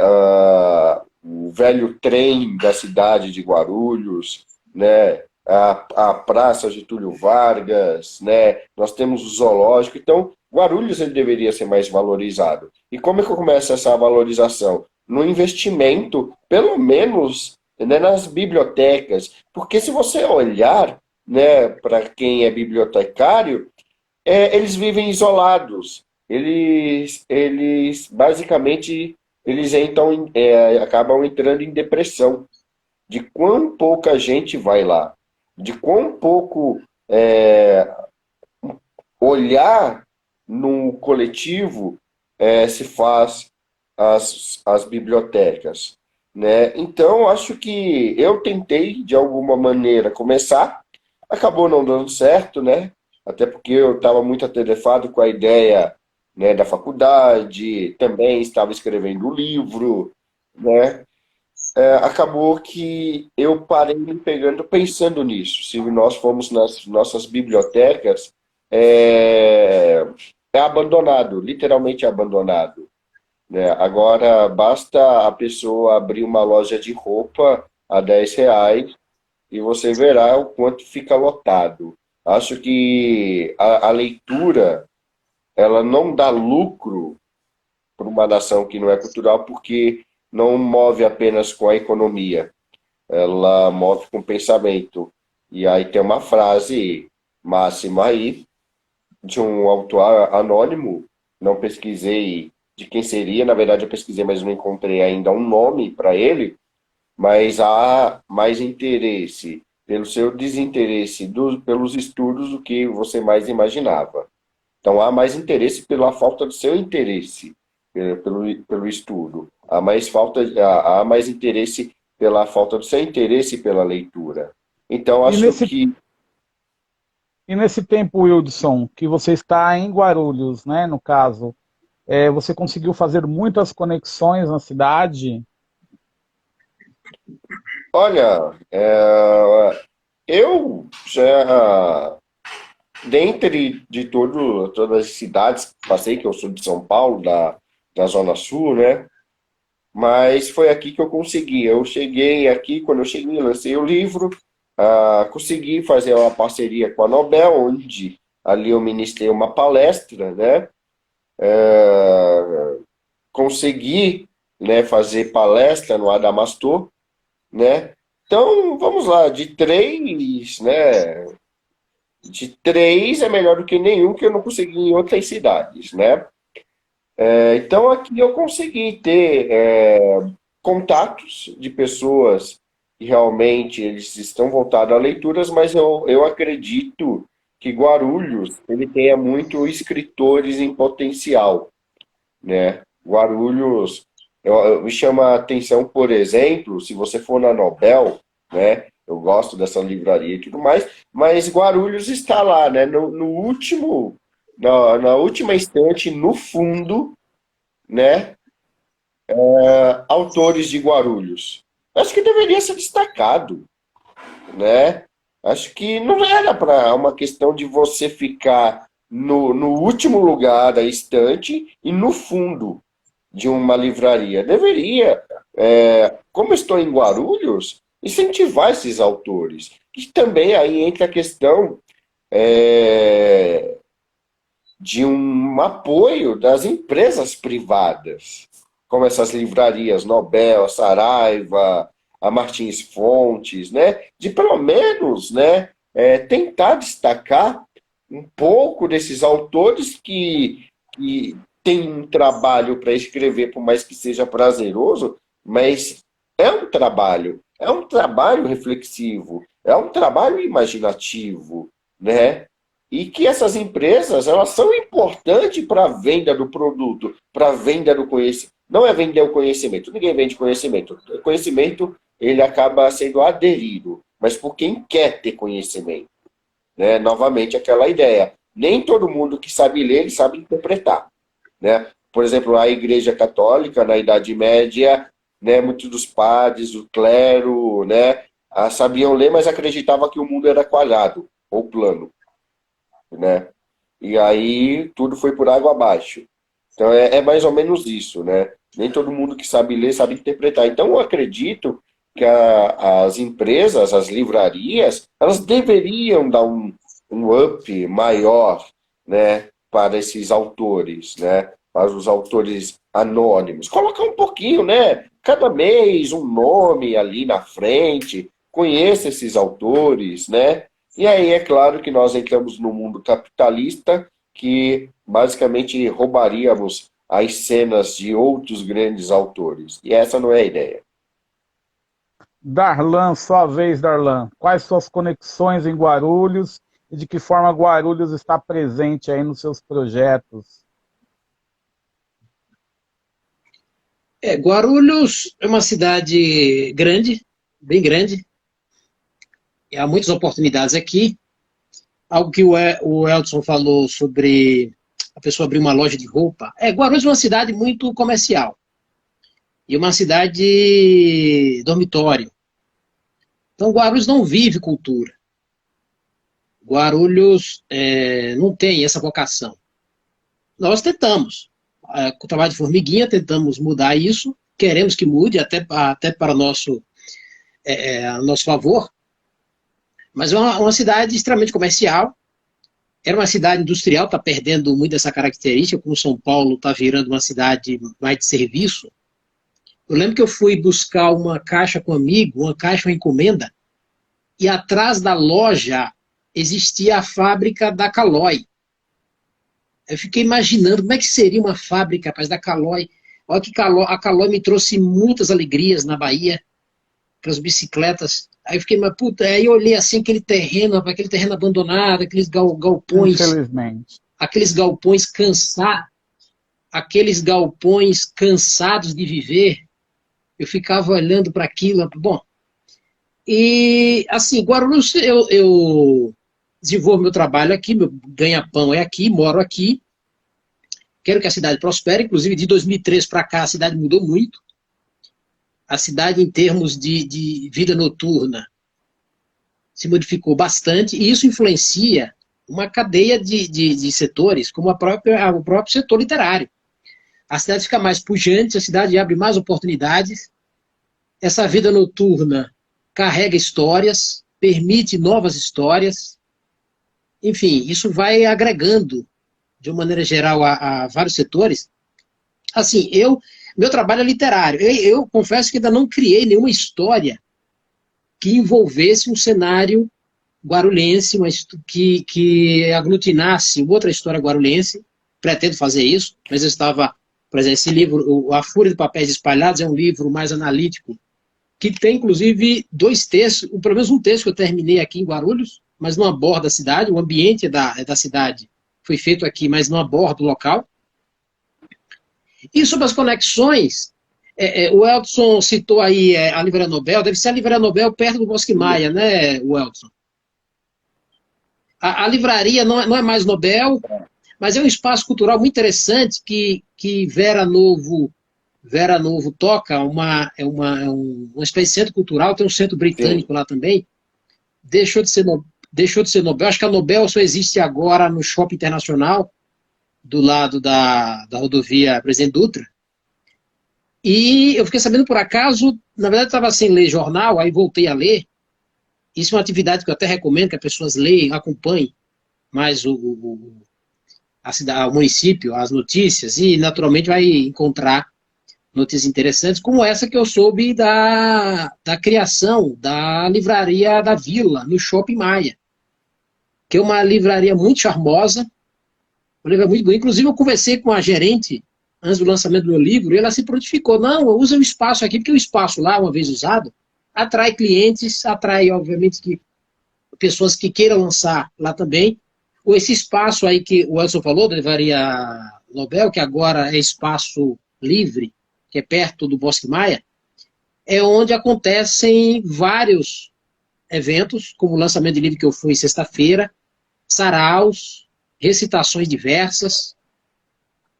o velho trem da cidade de Guarulhos, né, a Praça Getúlio Vargas, né, nós temos o zoológico. Então, Guarulhos ele deveria ser mais valorizado. E como é que começa essa valorização? No investimento, pelo menos, né, nas bibliotecas. Porque se você olhar, né, para quem é bibliotecário, eles vivem isolados. Eles basicamente, eles acabam entrando em depressão. De quão pouca gente vai lá. De quão pouco olhar no coletivo se faz as bibliotecas, né? Então, acho que eu tentei, de alguma maneira, começar. Acabou não dando certo, né? Até porque eu estava muito atarefado com a ideia, né, da faculdade, também estava escrevendo o livro, né? Acabou que eu parei me pegando pensando nisso. Se nós formos nas nossas bibliotecas, é abandonado, literalmente abandonado, né? Agora, basta a pessoa abrir uma loja de roupa a R$ 10 e você verá o quanto fica lotado. Acho que a leitura, ela não dá lucro para uma nação que não é cultural, porque não move apenas com a economia, ela move com o pensamento. E aí tem uma frase máxima aí, de um autor anônimo, não pesquisei de quem seria, na verdade eu pesquisei, mas não encontrei ainda um nome para ele, mas há mais interesse pelo seu desinteresse pelos estudos do que você mais imaginava. Então há mais interesse pela falta do seu interesse pelo estudo. Há mais interesse pela falta do seu interesse pela leitura. Então acho que... E nesse tempo, Wildson, que você está em Guarulhos, né, no caso, você conseguiu fazer muitas conexões na cidade? Olha, eu já, dentre de todas as cidades que passei, que eu sou de São Paulo, da Zona Sul, né? Mas foi aqui que eu consegui. Eu cheguei aqui, quando eu cheguei, lancei o livro, consegui fazer uma parceria com a Nobel, onde ali eu ministrei uma palestra, né? Consegui, né, fazer palestra no Adamastor, né? Então, vamos lá, de 3, né? De 3 é melhor do que nenhum, que eu não consegui em outras cidades, né? Então, aqui eu consegui ter contatos de pessoas que realmente eles estão voltados a leituras, mas eu acredito que Guarulhos ele tenha muito escritores em potencial, né? Guarulhos, me chama a atenção, por exemplo, se você for na Nobel, né? Eu gosto dessa livraria e tudo mais, mas Guarulhos está lá, né? Na última estante, no fundo, né? Autores de Guarulhos. Acho que deveria ser destacado, né? Acho que não era para uma questão de você ficar no último lugar da estante e no fundo. de uma livraria? Deveria, como estou em Guarulhos, incentivar esses autores. E também aí entra a questão de um apoio das empresas privadas, como essas livrarias Nobel, a Saraiva, a Martins Fontes, né? De pelo menos, né, tentar destacar um pouco desses autores que têm um trabalho para escrever, por mais que seja prazeroso, mas é um trabalho reflexivo, é um trabalho imaginativo, né? E que essas empresas, elas são importantes para a venda do produto, para a venda do conhecimento. Não é vender o conhecimento, ninguém vende conhecimento. O conhecimento, ele acaba sendo aderido, mas por quem quer ter conhecimento, né? Novamente, aquela ideia. Nem todo mundo que sabe ler, ele sabe interpretar, né? Por exemplo, a Igreja Católica, na Idade Média, né, muitos dos padres, do clero, né, sabiam ler, mas acreditavam que o mundo era quadrado ou plano, né? E aí tudo foi por água abaixo. Então é mais ou menos isso, né? Nem todo mundo que sabe ler sabe interpretar. Então eu acredito que as empresas, as livrarias, elas deveriam dar um up maior, né, para esses autores, né? Para os autores anônimos. Colocar um pouquinho, né? Cada mês um nome ali na frente, conheça esses autores, né? E aí é claro que nós entramos no mundo capitalista, que basicamente roubaríamos as cenas de outros grandes autores. E essa não é a ideia. Darlan, sua vez, Darlan. Quais suas conexões em Guarulhos e de que forma Guarulhos está presente aí nos seus projetos? Guarulhos é uma cidade grande, bem grande. E há muitas oportunidades aqui. Algo que o Elton falou sobre a pessoa abrir uma loja de roupa. Guarulhos é uma cidade muito comercial. E uma cidade dormitório. Então, Guarulhos não vive cultura. Guarulhos não tem essa vocação. Nós tentamos. Com o trabalho de formiguinha, tentamos mudar isso. Queremos que mude, até para nosso favor. Mas é uma cidade extremamente comercial. Era uma cidade industrial, está perdendo muito essa característica, como São Paulo está virando uma cidade mais de serviço. Eu lembro que eu fui buscar uma caixa com um amigo, uma caixa, uma encomenda, e atrás da loja existia a fábrica da Caloi. Eu fiquei imaginando como é que seria uma fábrica, rapaz, da Caloi. Olha que a Caloi me trouxe muitas alegrias na Bahia, para as bicicletas. Aí eu fiquei, mas puta, aí eu olhei assim aquele terreno abandonado, aqueles galpões. Infelizmente. Aqueles galpões cansados de viver. Eu ficava olhando para aquilo. Bom, e assim, Guarulhos, eu desenvolvo meu trabalho aqui, meu ganha-pão é aqui, moro aqui. Quero que a cidade prospere, inclusive de 2003 para cá a cidade mudou muito. A cidade, em termos de vida noturna, se modificou bastante, e isso influencia uma cadeia de setores, como o próprio setor literário. A cidade fica mais pujante, a cidade abre mais oportunidades, essa vida noturna carrega histórias, permite novas histórias, enfim, isso vai agregando, de uma maneira geral, a vários setores. Assim, meu trabalho é literário. Eu confesso que ainda não criei nenhuma história que envolvesse um cenário guarulhense, que aglutinasse outra história guarulhense. Pretendo fazer isso, mas eu estava... Por exemplo, esse livro, A Fúria de Papéis Espalhados, é um livro mais analítico, que tem, inclusive, 2 textos, pelo menos um texto que eu terminei aqui em Guarulhos, mas não aborda a cidade, o ambiente da cidade foi feito aqui, mas não aborda o local. E sobre as conexões, o Elton citou aí a Livraria Nobel, deve ser a Livraria Nobel perto do Bosque Maia, né, o Elton? A livraria não é mais Nobel, mas é um espaço cultural muito interessante que Vera Novo toca, uma espécie de centro cultural, tem um centro britânico Sim. lá também, deixou de ser Nobel, acho que a Nobel só existe agora no Shopping Internacional, do lado da rodovia Presidente Dutra, E eu fiquei sabendo por acaso, na verdade eu estava sem ler jornal, aí voltei a ler. Isso é uma atividade que eu até recomendo que as pessoas leiam, acompanhem mais o município, as notícias, e naturalmente vai encontrar notícias interessantes, como essa que eu soube da criação da Livraria da Vila, no Shopping Maia, que é uma livraria muito charmosa, uma livraria muito boa. Inclusive, eu conversei com a gerente antes do lançamento do meu livro, e ela se prontificou, não, usa o espaço aqui, porque o espaço lá, uma vez usado, atrai clientes, atrai, obviamente, que pessoas que queiram lançar lá também, ou esse espaço aí que o Elson falou, da Livraria Nobel, que agora é espaço livre, que é perto do Bosque Maia, é onde acontecem vários eventos, como o lançamento de livro que eu fui sexta-feira, saraus, recitações diversas.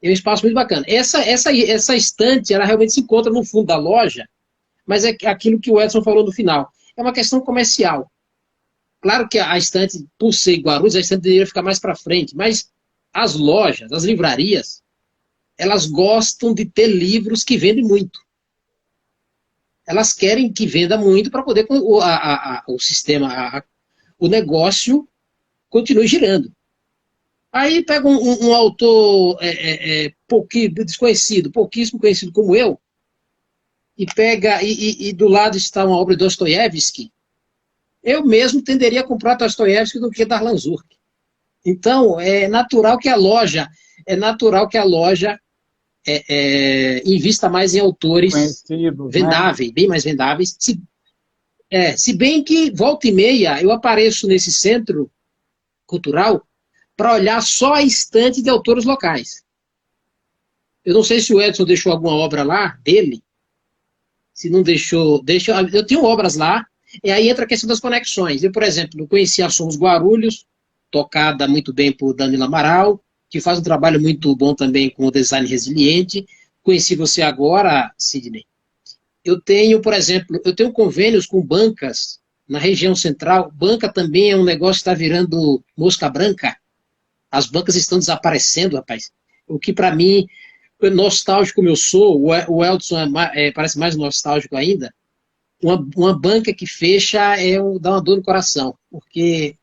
É um espaço muito bacana. Essa estante, ela realmente se encontra no fundo da loja, mas é aquilo que o Edson falou no final. É uma questão comercial. Claro que a estante, por ser Guarulhos, a estante deveria ficar mais para frente, mas as lojas, as livrarias, elas gostam de ter livros que vendem muito. Elas querem que venda muito para poder o sistema, o negócio continue girando. Aí pega um autor desconhecido, pouquíssimo conhecido como eu, e pega, e do lado está uma obra de Dostoiévski, eu mesmo tenderia a comprar Dostoiévski do que Darlan Zurk. Então, é natural que a loja invista mais em autores vendáveis, né? Bem mais vendáveis. Se bem que, volta e meia, eu apareço nesse centro cultural para olhar só a estante de autores locais. Eu não sei se o Edson deixou alguma obra lá, dele. Se não deixou, eu tenho obras lá, e aí entra a questão das conexões. Eu, por exemplo, conheci a Somos Guarulhos, tocada muito bem por Danilo Amaral, que faz um trabalho muito bom também com o design resiliente. Conheci você agora, Sidney. Eu tenho, por exemplo, convênios com bancas na região central. Banca também é um negócio que está virando mosca branca. As bancas estão desaparecendo, rapaz. O que, para mim, nostálgico como eu sou, o Eldson parece mais nostálgico ainda, uma banca que fecha dá uma dor no coração, porque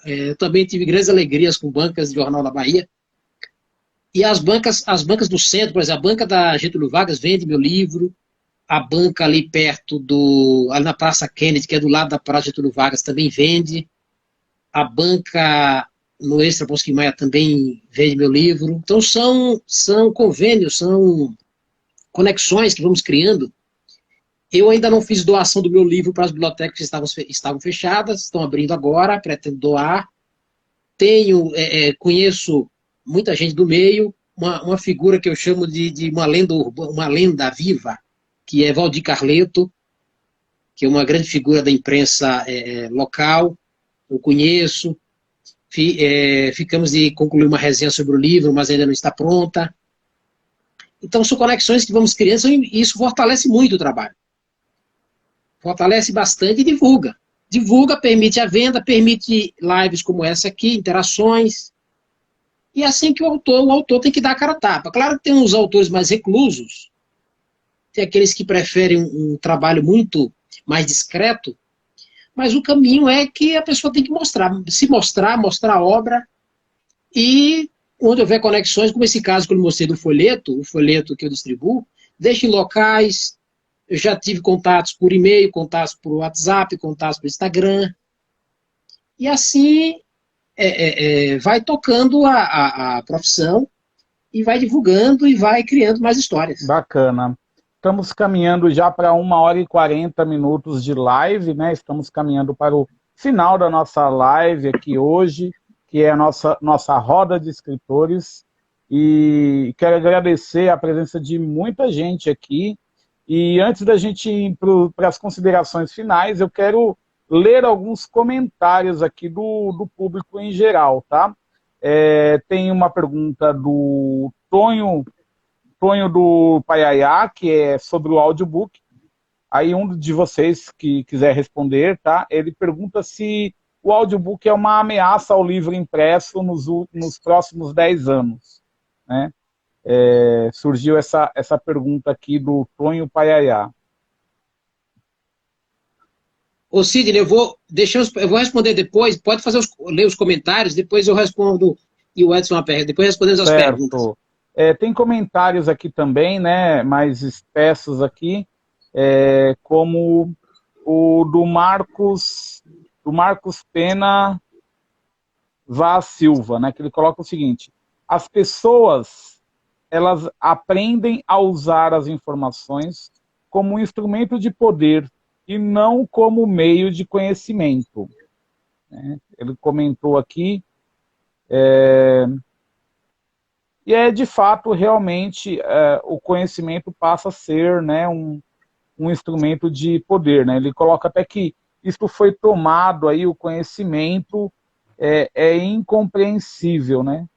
eu também tive grandes alegrias com bancas de jornal na Bahia. E as bancas do centro, por exemplo, a banca da Getúlio Vargas vende meu livro, a banca ali perto ali na Praça Kennedy, que é do lado da Praça Getúlio Vargas, também vende. A banca no Extra Bosque Maia também vende meu livro. Então são convênios, são conexões que vamos criando. Eu ainda não fiz doação do meu livro para as bibliotecas que estavam fechadas, estão abrindo agora, pretendo doar. Conheço muita gente do meio, uma figura que eu chamo de uma lenda viva, que é Valdir Carleto, que é uma grande figura da imprensa local, eu conheço. Ficamos de concluir uma resenha sobre o livro, mas ainda não está pronta. Então, são conexões que vamos criando, e isso fortalece muito o trabalho. Fortalece bastante e divulga. Divulga, permite a venda, permite lives como essa aqui, interações. E é assim que o autor tem que dar a cara a tapa. Claro que tem uns autores mais reclusos, tem aqueles que preferem um trabalho muito mais discreto, mas o caminho é que a pessoa tem que mostrar a obra, e onde houver conexões, como esse caso que eu mostrei do folheto, o folheto que eu distribuo, deixe em locais. Eu já tive contatos por e-mail, contatos por WhatsApp, contatos por Instagram, e assim vai tocando a profissão, e vai divulgando e vai criando mais histórias. Bacana. Estamos caminhando já para 1h40 de live, né? Estamos caminhando para o final da nossa live aqui hoje, que é a nossa roda de escritores. E quero agradecer a presença de muita gente aqui. E antes da gente ir para as considerações finais, eu quero ler alguns comentários aqui do público em geral, tá? Tem uma pergunta do Tonho do Paiaiá, que é sobre o audiobook. Aí um de vocês que quiser responder, tá? Ele pergunta se o audiobook é uma ameaça ao livro impresso nos próximos 10 anos, né? surgiu essa pergunta aqui do Tonho Paiaiá. Ô, Sidney, eu vou responder depois, pode ler os comentários, depois eu respondo, e o Edson uma pergunta, depois respondemos as perguntas. Tem comentários aqui também, né, mais espessos aqui, como o do Marcos Pena Vaz Silva, né, que ele coloca o seguinte: as pessoas, elas aprendem a usar as informações como um instrumento de poder e não como meio de conhecimento. Ele comentou aqui, e de fato, realmente, o conhecimento passa a ser, né, um instrumento de poder, né? Ele coloca até que isso foi tomado, aí, o conhecimento é incompreensível, né?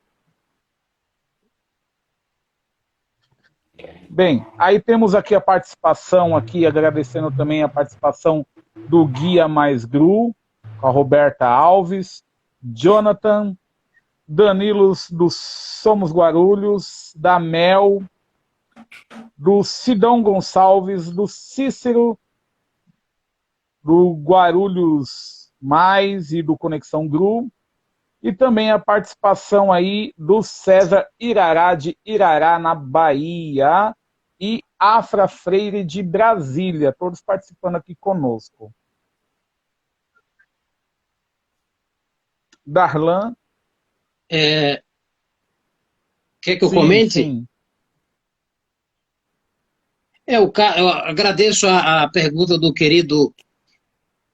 Bem, aí temos aqui a participação, aqui, agradecendo também a participação do Guia Mais Gru, com a Roberta Alves, Jonathan, Danilos do Somos Guarulhos, da Mel, do Sidão Gonçalves, do Cícero, do Guarulhos Mais e do Conexão Gru, e também a participação aí do César Irará, de Irará, na Bahia, e Afra Freire, de Brasília, todos participando aqui conosco. Darlan. Quer que eu comente? Sim. Eu agradeço a pergunta do querido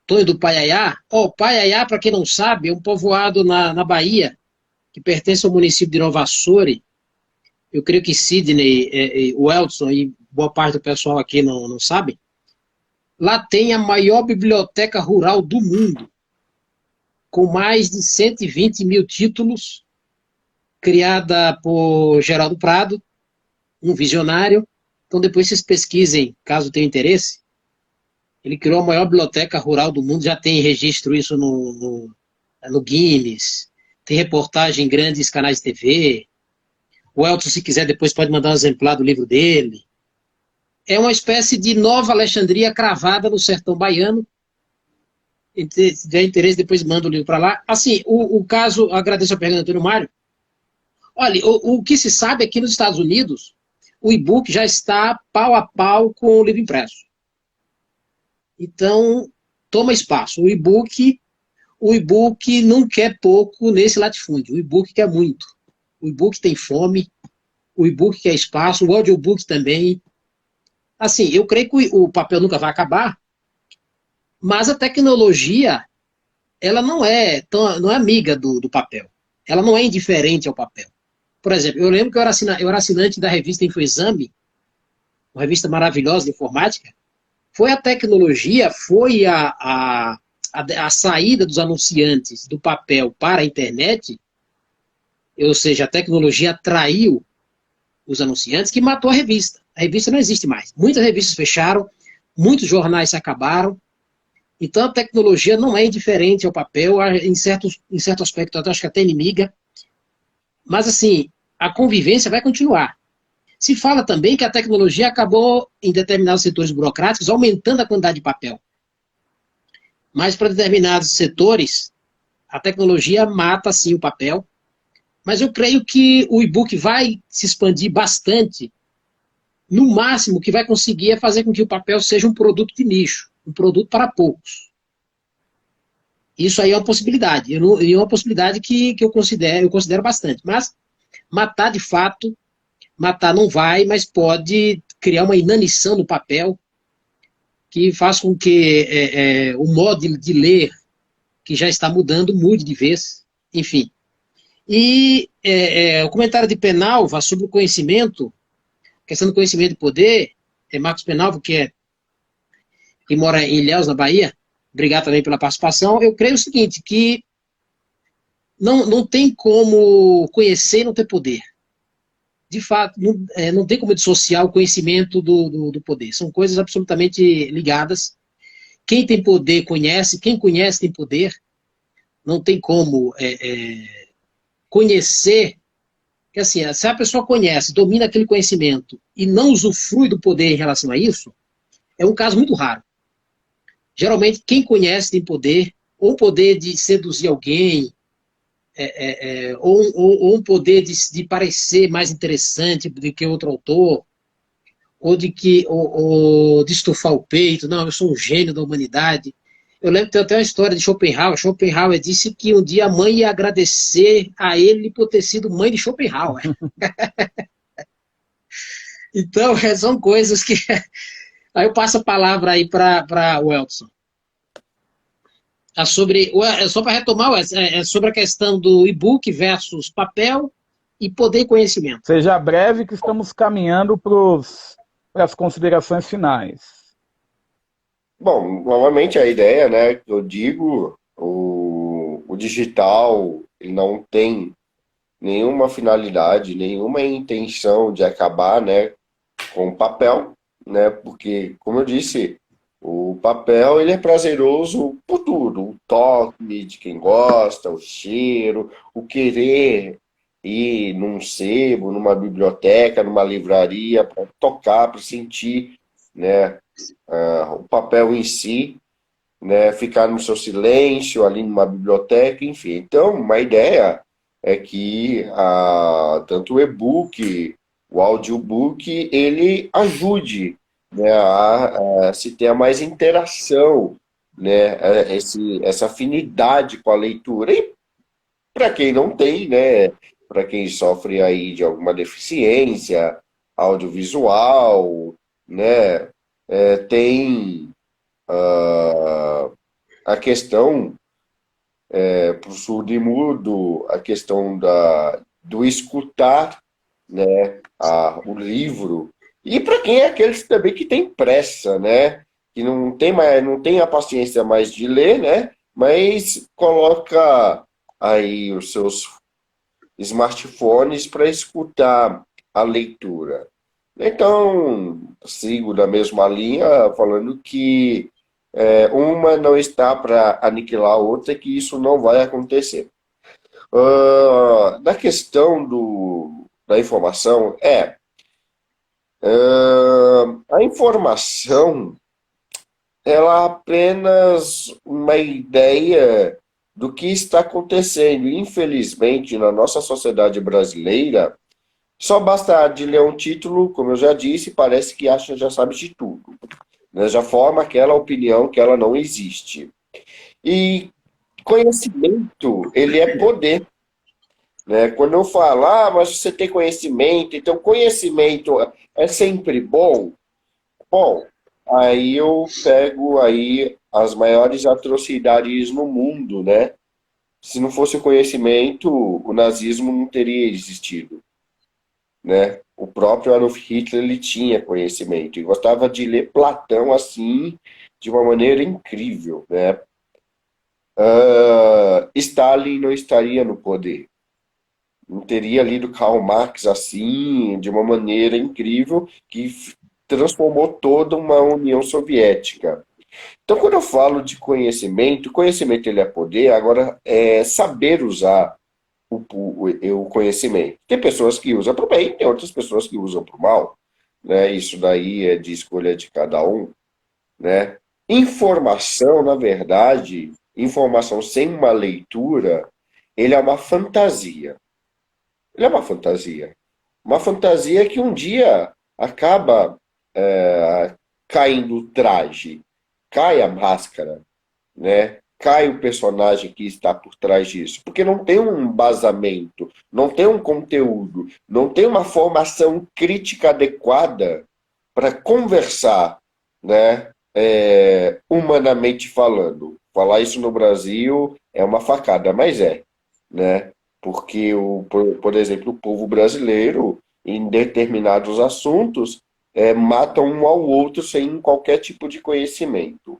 Tonho do Paiaiá. Paiaiá, para quem não sabe, é um povoado na Bahia, que pertence ao município de Nova Açores. Eu creio que Sidney, o Elton e boa parte do pessoal aqui não sabe. Lá tem a maior biblioteca rural do mundo, com mais de 120 mil títulos, criada por Geraldo Prado, um visionário. Então depois vocês pesquisem, caso tenham interesse. Ele criou a maior biblioteca rural do mundo, já tem registro isso no Guinness, tem reportagem em grandes canais de TV. O Elton, se quiser, depois pode mandar um exemplar do livro dele. É uma espécie de Nova Alexandria cravada no sertão baiano. Se tiver interesse, depois manda o livro para lá. Assim, o caso, agradeço a pergunta, Antônio Mário. Olha, o que se sabe é que nos Estados Unidos, o e-book já está pau a pau com o livro impresso. Então, toma espaço. O e-book não quer pouco nesse latifúndio. O e-book quer muito. O e-book tem fome, o e-book quer espaço, o audiobook também. Assim, eu creio que o papel nunca vai acabar, mas a tecnologia, ela não é amiga do papel. Ela não é indiferente ao papel. Por exemplo, eu lembro que eu era assinante da revista InfoExame, uma revista maravilhosa de informática. Foi a tecnologia, foi a saída dos anunciantes do papel para a internet, ou seja, a tecnologia atraiu os anunciantes, que matou a revista. A revista não existe mais. Muitas revistas fecharam, muitos jornais se acabaram. Então a tecnologia não é indiferente ao papel, em certo aspecto eu acho que até inimiga. Mas assim, a convivência vai continuar. Se fala também que a tecnologia acabou, em determinados setores burocráticos, aumentando a quantidade de papel. Mas para determinados setores, a tecnologia mata, sim, o papel. Mas eu creio que o e-book vai se expandir bastante. No máximo, o que vai conseguir é fazer com que o papel seja um produto de nicho, um produto para poucos. Isso aí é uma possibilidade. É uma possibilidade que eu considero bastante. Mas matar, de fato, matar não vai, mas pode criar uma inanição no papel que faz com que o modo de ler, que já está mudando, mude de vez. Enfim. E o comentário de Penalva sobre o conhecimento, questão do conhecimento e poder, Marcos Penalva, que mora em Ilhéus, na Bahia, obrigado também pela participação. Eu creio o seguinte, que não tem como conhecer e não ter poder. De fato, não tem como dissociar o conhecimento do poder. São coisas absolutamente ligadas. Quem tem poder conhece, quem conhece tem poder. Não tem como conhecer que assim, se a pessoa conhece, domina aquele conhecimento e não usufrui do poder em relação a isso, é um caso muito raro. Geralmente, quem conhece tem poder, ou poder de seduzir alguém, ou um poder de parecer mais interessante do que outro autor, ou de estufar o peito, não, eu sou um gênio da humanidade. Eu lembro que tem até uma história de Schopenhauer. Schopenhauer disse que um dia a mãe ia agradecer a ele por ter sido mãe de Schopenhauer. Então, são coisas que... Aí eu passo a palavra aí para o Elton. Só para retomar, é sobre a questão do e-book versus papel e poder e conhecimento. Seja breve que estamos caminhando para as considerações finais. Bom, novamente a ideia, né, que eu digo, o digital ele não tem nenhuma finalidade, nenhuma intenção de acabar, né, com o papel, né, porque, como eu disse, o papel ele é prazeroso por tudo, o toque de quem gosta, o cheiro, o querer ir num sebo, numa biblioteca, numa livraria, para tocar, para sentir, né, o papel em si, né, ficar no seu silêncio ali numa biblioteca, enfim. Então, uma ideia é que tanto o e-book, o audiobook, ele ajude, né, a se ter mais interação, né, essa afinidade com a leitura. E para quem não tem, né, para quem sofre aí de alguma deficiência audiovisual, né, tem a questão para o surdo e mudo, a questão do escutar, né, o livro. E para quem é aqueles também que tem pressa, né, que não tem a paciência mais de ler, né, mas coloca aí os seus smartphones para escutar a leitura. Então, sigo da mesma linha, falando que uma não está para aniquilar a outra, que isso não vai acontecer. Da questão da informação, a informação ela é apenas uma ideia do que está acontecendo. Infelizmente, na nossa sociedade brasileira, só basta de ler um título, como eu já disse, parece que já sabe de tudo, né? Já forma aquela opinião que ela não existe. E conhecimento, ele é poder, né? Quando eu falo, mas você tem conhecimento, então conhecimento é sempre bom. Bom, aí eu pego aí as maiores atrocidades no mundo, né? Se não fosse o conhecimento, o nazismo não teria existido, né? O próprio Adolf Hitler ele tinha conhecimento e gostava de ler Platão assim de uma maneira incrível, né? Stalin não estaria no poder, não teria lido Karl Marx assim de uma maneira incrível que transformou toda uma União Soviética. Então, quando eu falo de conhecimento ele é poder, agora é saber usar o conhecimento. Tem pessoas que usam para o bem, tem outras pessoas que usam para o mal, né? Isso daí é de escolha de cada um, né? Informação, na verdade, informação sem uma leitura, ele é uma fantasia. Ele é uma fantasia. Uma fantasia que um dia acaba caindo o traje, cai a máscara, né? Cai o personagem que está por trás disso, porque não tem um embasamento, não tem um conteúdo, não tem uma formação crítica adequada para conversar, né? Humanamente falando. Falar isso no Brasil é uma facada, mas né? Porque, por exemplo, o povo brasileiro, em determinados assuntos, matam um ao outro sem qualquer tipo de conhecimento,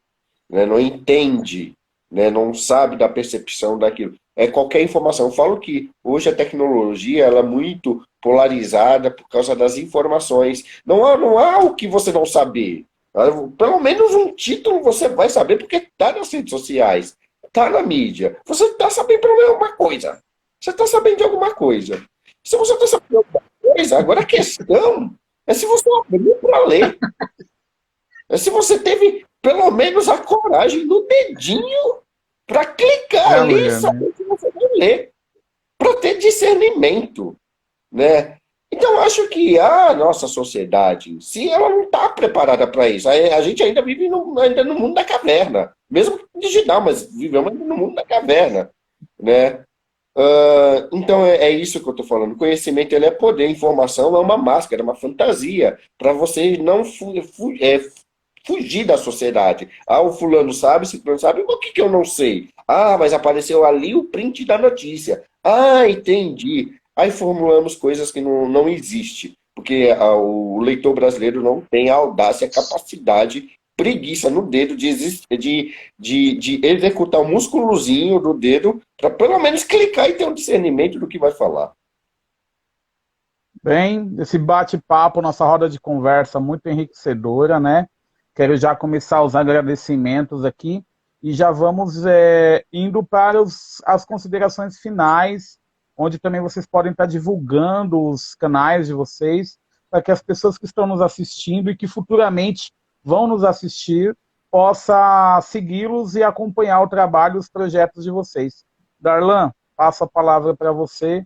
né? Não entende, né? Não sabe da percepção daquilo. Qualquer informação. Eu falo que hoje a tecnologia ela é muito polarizada por causa das informações. Não há o que você não saber. Pelo menos um título você vai saber porque está nas redes sociais, está na mídia. Você está sabendo pelo menos uma coisa. Você está sabendo de alguma coisa. Se você está sabendo alguma coisa, agora a questão é se você abriu para ler. É se você teve, pelo menos, a coragem do dedinho para clicar ali e saber que você vai ler. Para ter discernimento, né? Então, eu acho que a nossa sociedade em si, ela não está preparada para isso. A gente ainda vive ainda no mundo da caverna. Mesmo digital, mas vivemos no mundo da caverna, né? Então é isso que eu estou falando. O conhecimento ele é poder, informação é uma máscara, é uma fantasia para você não fugir da sociedade. Ah, o fulano sabe, se fulano sabe, mas o que eu não sei? Ah, mas apareceu ali o print da notícia. Ah, entendi. Aí formulamos coisas que não existem, porque o leitor brasileiro não tem a audácia, a capacidade, preguiça no dedo de executar o músculozinho do dedo para pelo menos clicar e ter um discernimento do que vai falar. Bem, esse bate-papo, nossa roda de conversa muito enriquecedora, né? Quero já começar os agradecimentos aqui e já vamos indo para as considerações finais, onde também vocês podem estar divulgando os canais de vocês, para que as pessoas que estão nos assistindo e que futuramente vão nos assistir, possa segui-los e acompanhar o trabalho e os projetos de vocês. Darlan, passo a palavra para você.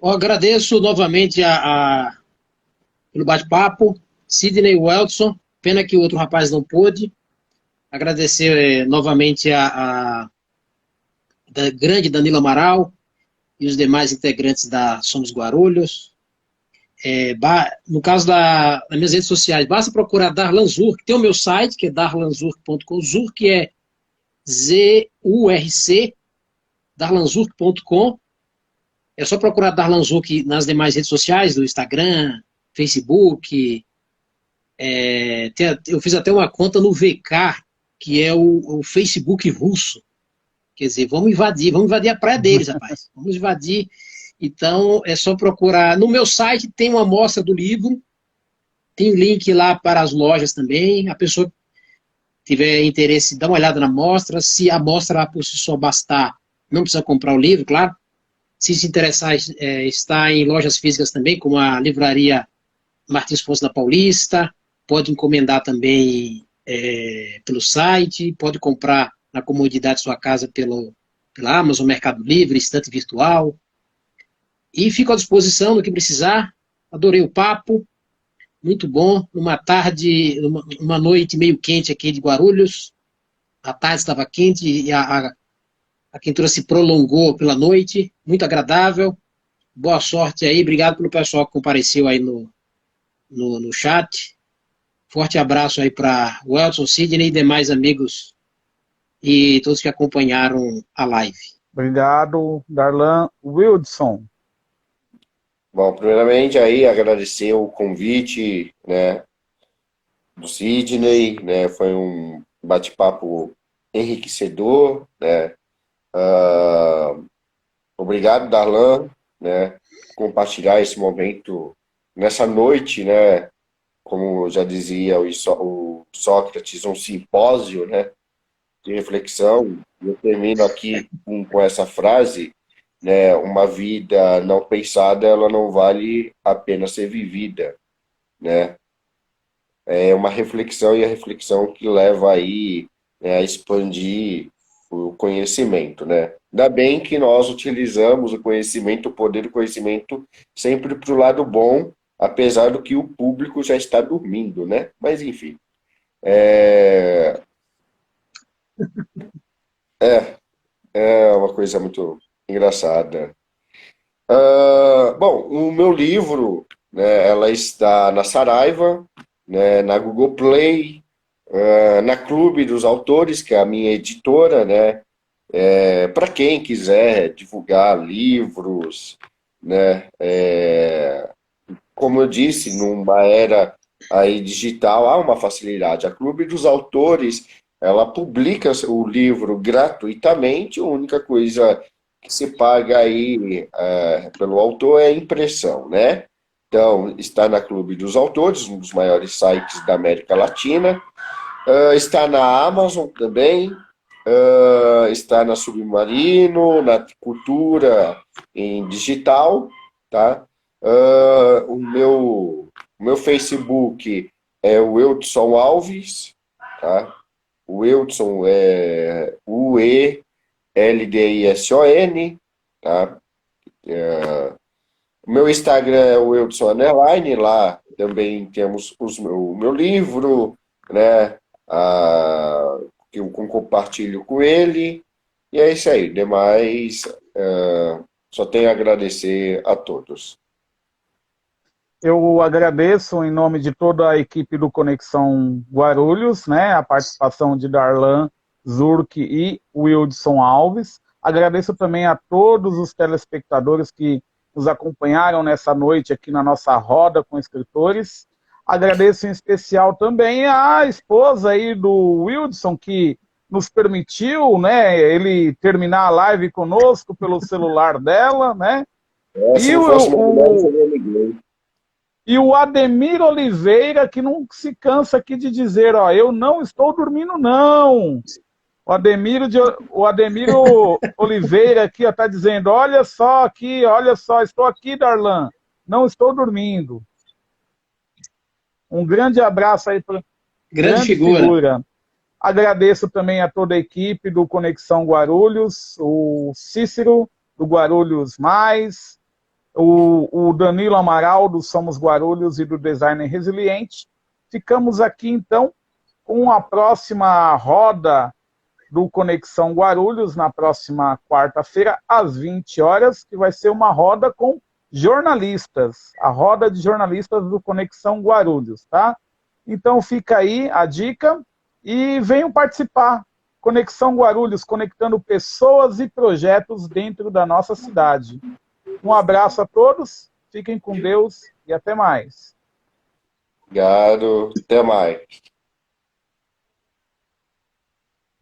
Eu agradeço novamente pelo bate-papo, Sidney Welson, pena que o outro rapaz não pôde. Agradecer novamente a grande Danilo Amaral e os demais integrantes da Somos Guarulhos. No caso das minhas redes sociais, basta procurar Darlan Zurk, tem o meu site, que é darlanzurk.com, Zurk é Z-U-R-C, darlanzurk.com. É só procurar Darlan Zurk nas demais redes sociais, do Instagram, Facebook. Eu fiz até uma conta no VK, que é o Facebook russo. Quer dizer, vamos invadir a praia deles, rapaz. Vamos invadir. Então, é só procurar. No meu site tem uma amostra do livro, tem o link lá para as lojas também. A pessoa que tiver interesse, dá uma olhada na amostra. Se a amostra por si só bastar, não precisa comprar o livro, claro. Se interessar, está em lojas físicas também, como a livraria Martins Fontes da Paulista. Pode encomendar também pelo site, pode comprar na comodidade de sua casa pela Amazon, Mercado Livre, estante virtual. E fico à disposição no que precisar. Adorei o papo, muito bom. Numa tarde, uma noite meio quente aqui de Guarulhos. A tarde estava quente e a quentura se prolongou pela noite. Muito agradável. Boa sorte aí. Obrigado pelo pessoal que compareceu aí no chat. Forte abraço aí para o Welson, Sidney e demais amigos e todos que acompanharam a live. Obrigado, Darlan. Wildson. Bom, primeiramente aí agradecer o convite, né, do Sidney, né, foi um bate-papo enriquecedor, né, obrigado, Darlan, né, compartilhar esse momento nessa noite, né, como já dizia o Sócrates, um simpósio, né, de reflexão. Eu termino aqui com essa frase, né, uma vida não pensada, ela não vale a pena ser vivida, né? É uma reflexão, e a reflexão que leva aí, né, a expandir o conhecimento, né? Ainda bem que nós utilizamos o conhecimento, o poder do conhecimento, sempre para o lado bom, apesar do que o público já está dormindo, né? Mas, enfim. É uma coisa muito engraçada. Bom, o meu livro, né, ela está na Saraiva, né, na Google Play, na Clube dos Autores, que é a minha editora, né? Para quem quiser divulgar livros, né? Como eu disse, numa era aí digital, há uma facilidade. A Clube dos Autores, ela publica o livro gratuitamente, a única coisa que se paga aí pelo autor é a impressão, né? Então, está na Clube dos Autores, um dos maiores sites da América Latina. Está na Amazon também. está na Submarino, na Cultura em digital, tá? O meu Facebook é o Eudson Alves, tá? O Eudson é UELDISON, tá? O meu Instagram é o Eudson Underline, lá também temos o meu livro, né? Que eu compartilho com ele, e é isso aí. Demais, só tenho a agradecer a todos. Eu agradeço em nome de toda a equipe do Conexão Guarulhos, né, a participação de Darlan Zurk e Wildson Alves. Agradeço também a todos os telespectadores que nos acompanharam nessa noite aqui na nossa roda com escritores. Agradeço em especial também a esposa aí do Wildson, que nos permitiu, né, ele terminar a live conosco pelo celular dela, né? Se não fosse uma mulher, seria ninguém. E o Ademir Oliveira, que não se cansa aqui de dizer, ó, eu não estou dormindo, não. O Ademir Oliveira aqui está dizendo, olha só aqui, olha só, estou aqui, Darlan, não estou dormindo. Um grande abraço aí para grande figura. Agradeço também a toda a equipe do Conexão Guarulhos, o Cícero, do Guarulhos Mais, o Danilo Amaral, do Somos Guarulhos e do Designer Resiliente. Ficamos aqui, então, com a próxima roda do Conexão Guarulhos, na próxima quarta-feira, às 20 horas, que vai ser uma roda com jornalistas, a roda de jornalistas do Conexão Guarulhos, tá? Então fica aí a dica e venham participar. Conexão Guarulhos, conectando pessoas e projetos dentro da nossa cidade. Um abraço a todos, fiquem com Deus e até mais. Obrigado, até mais.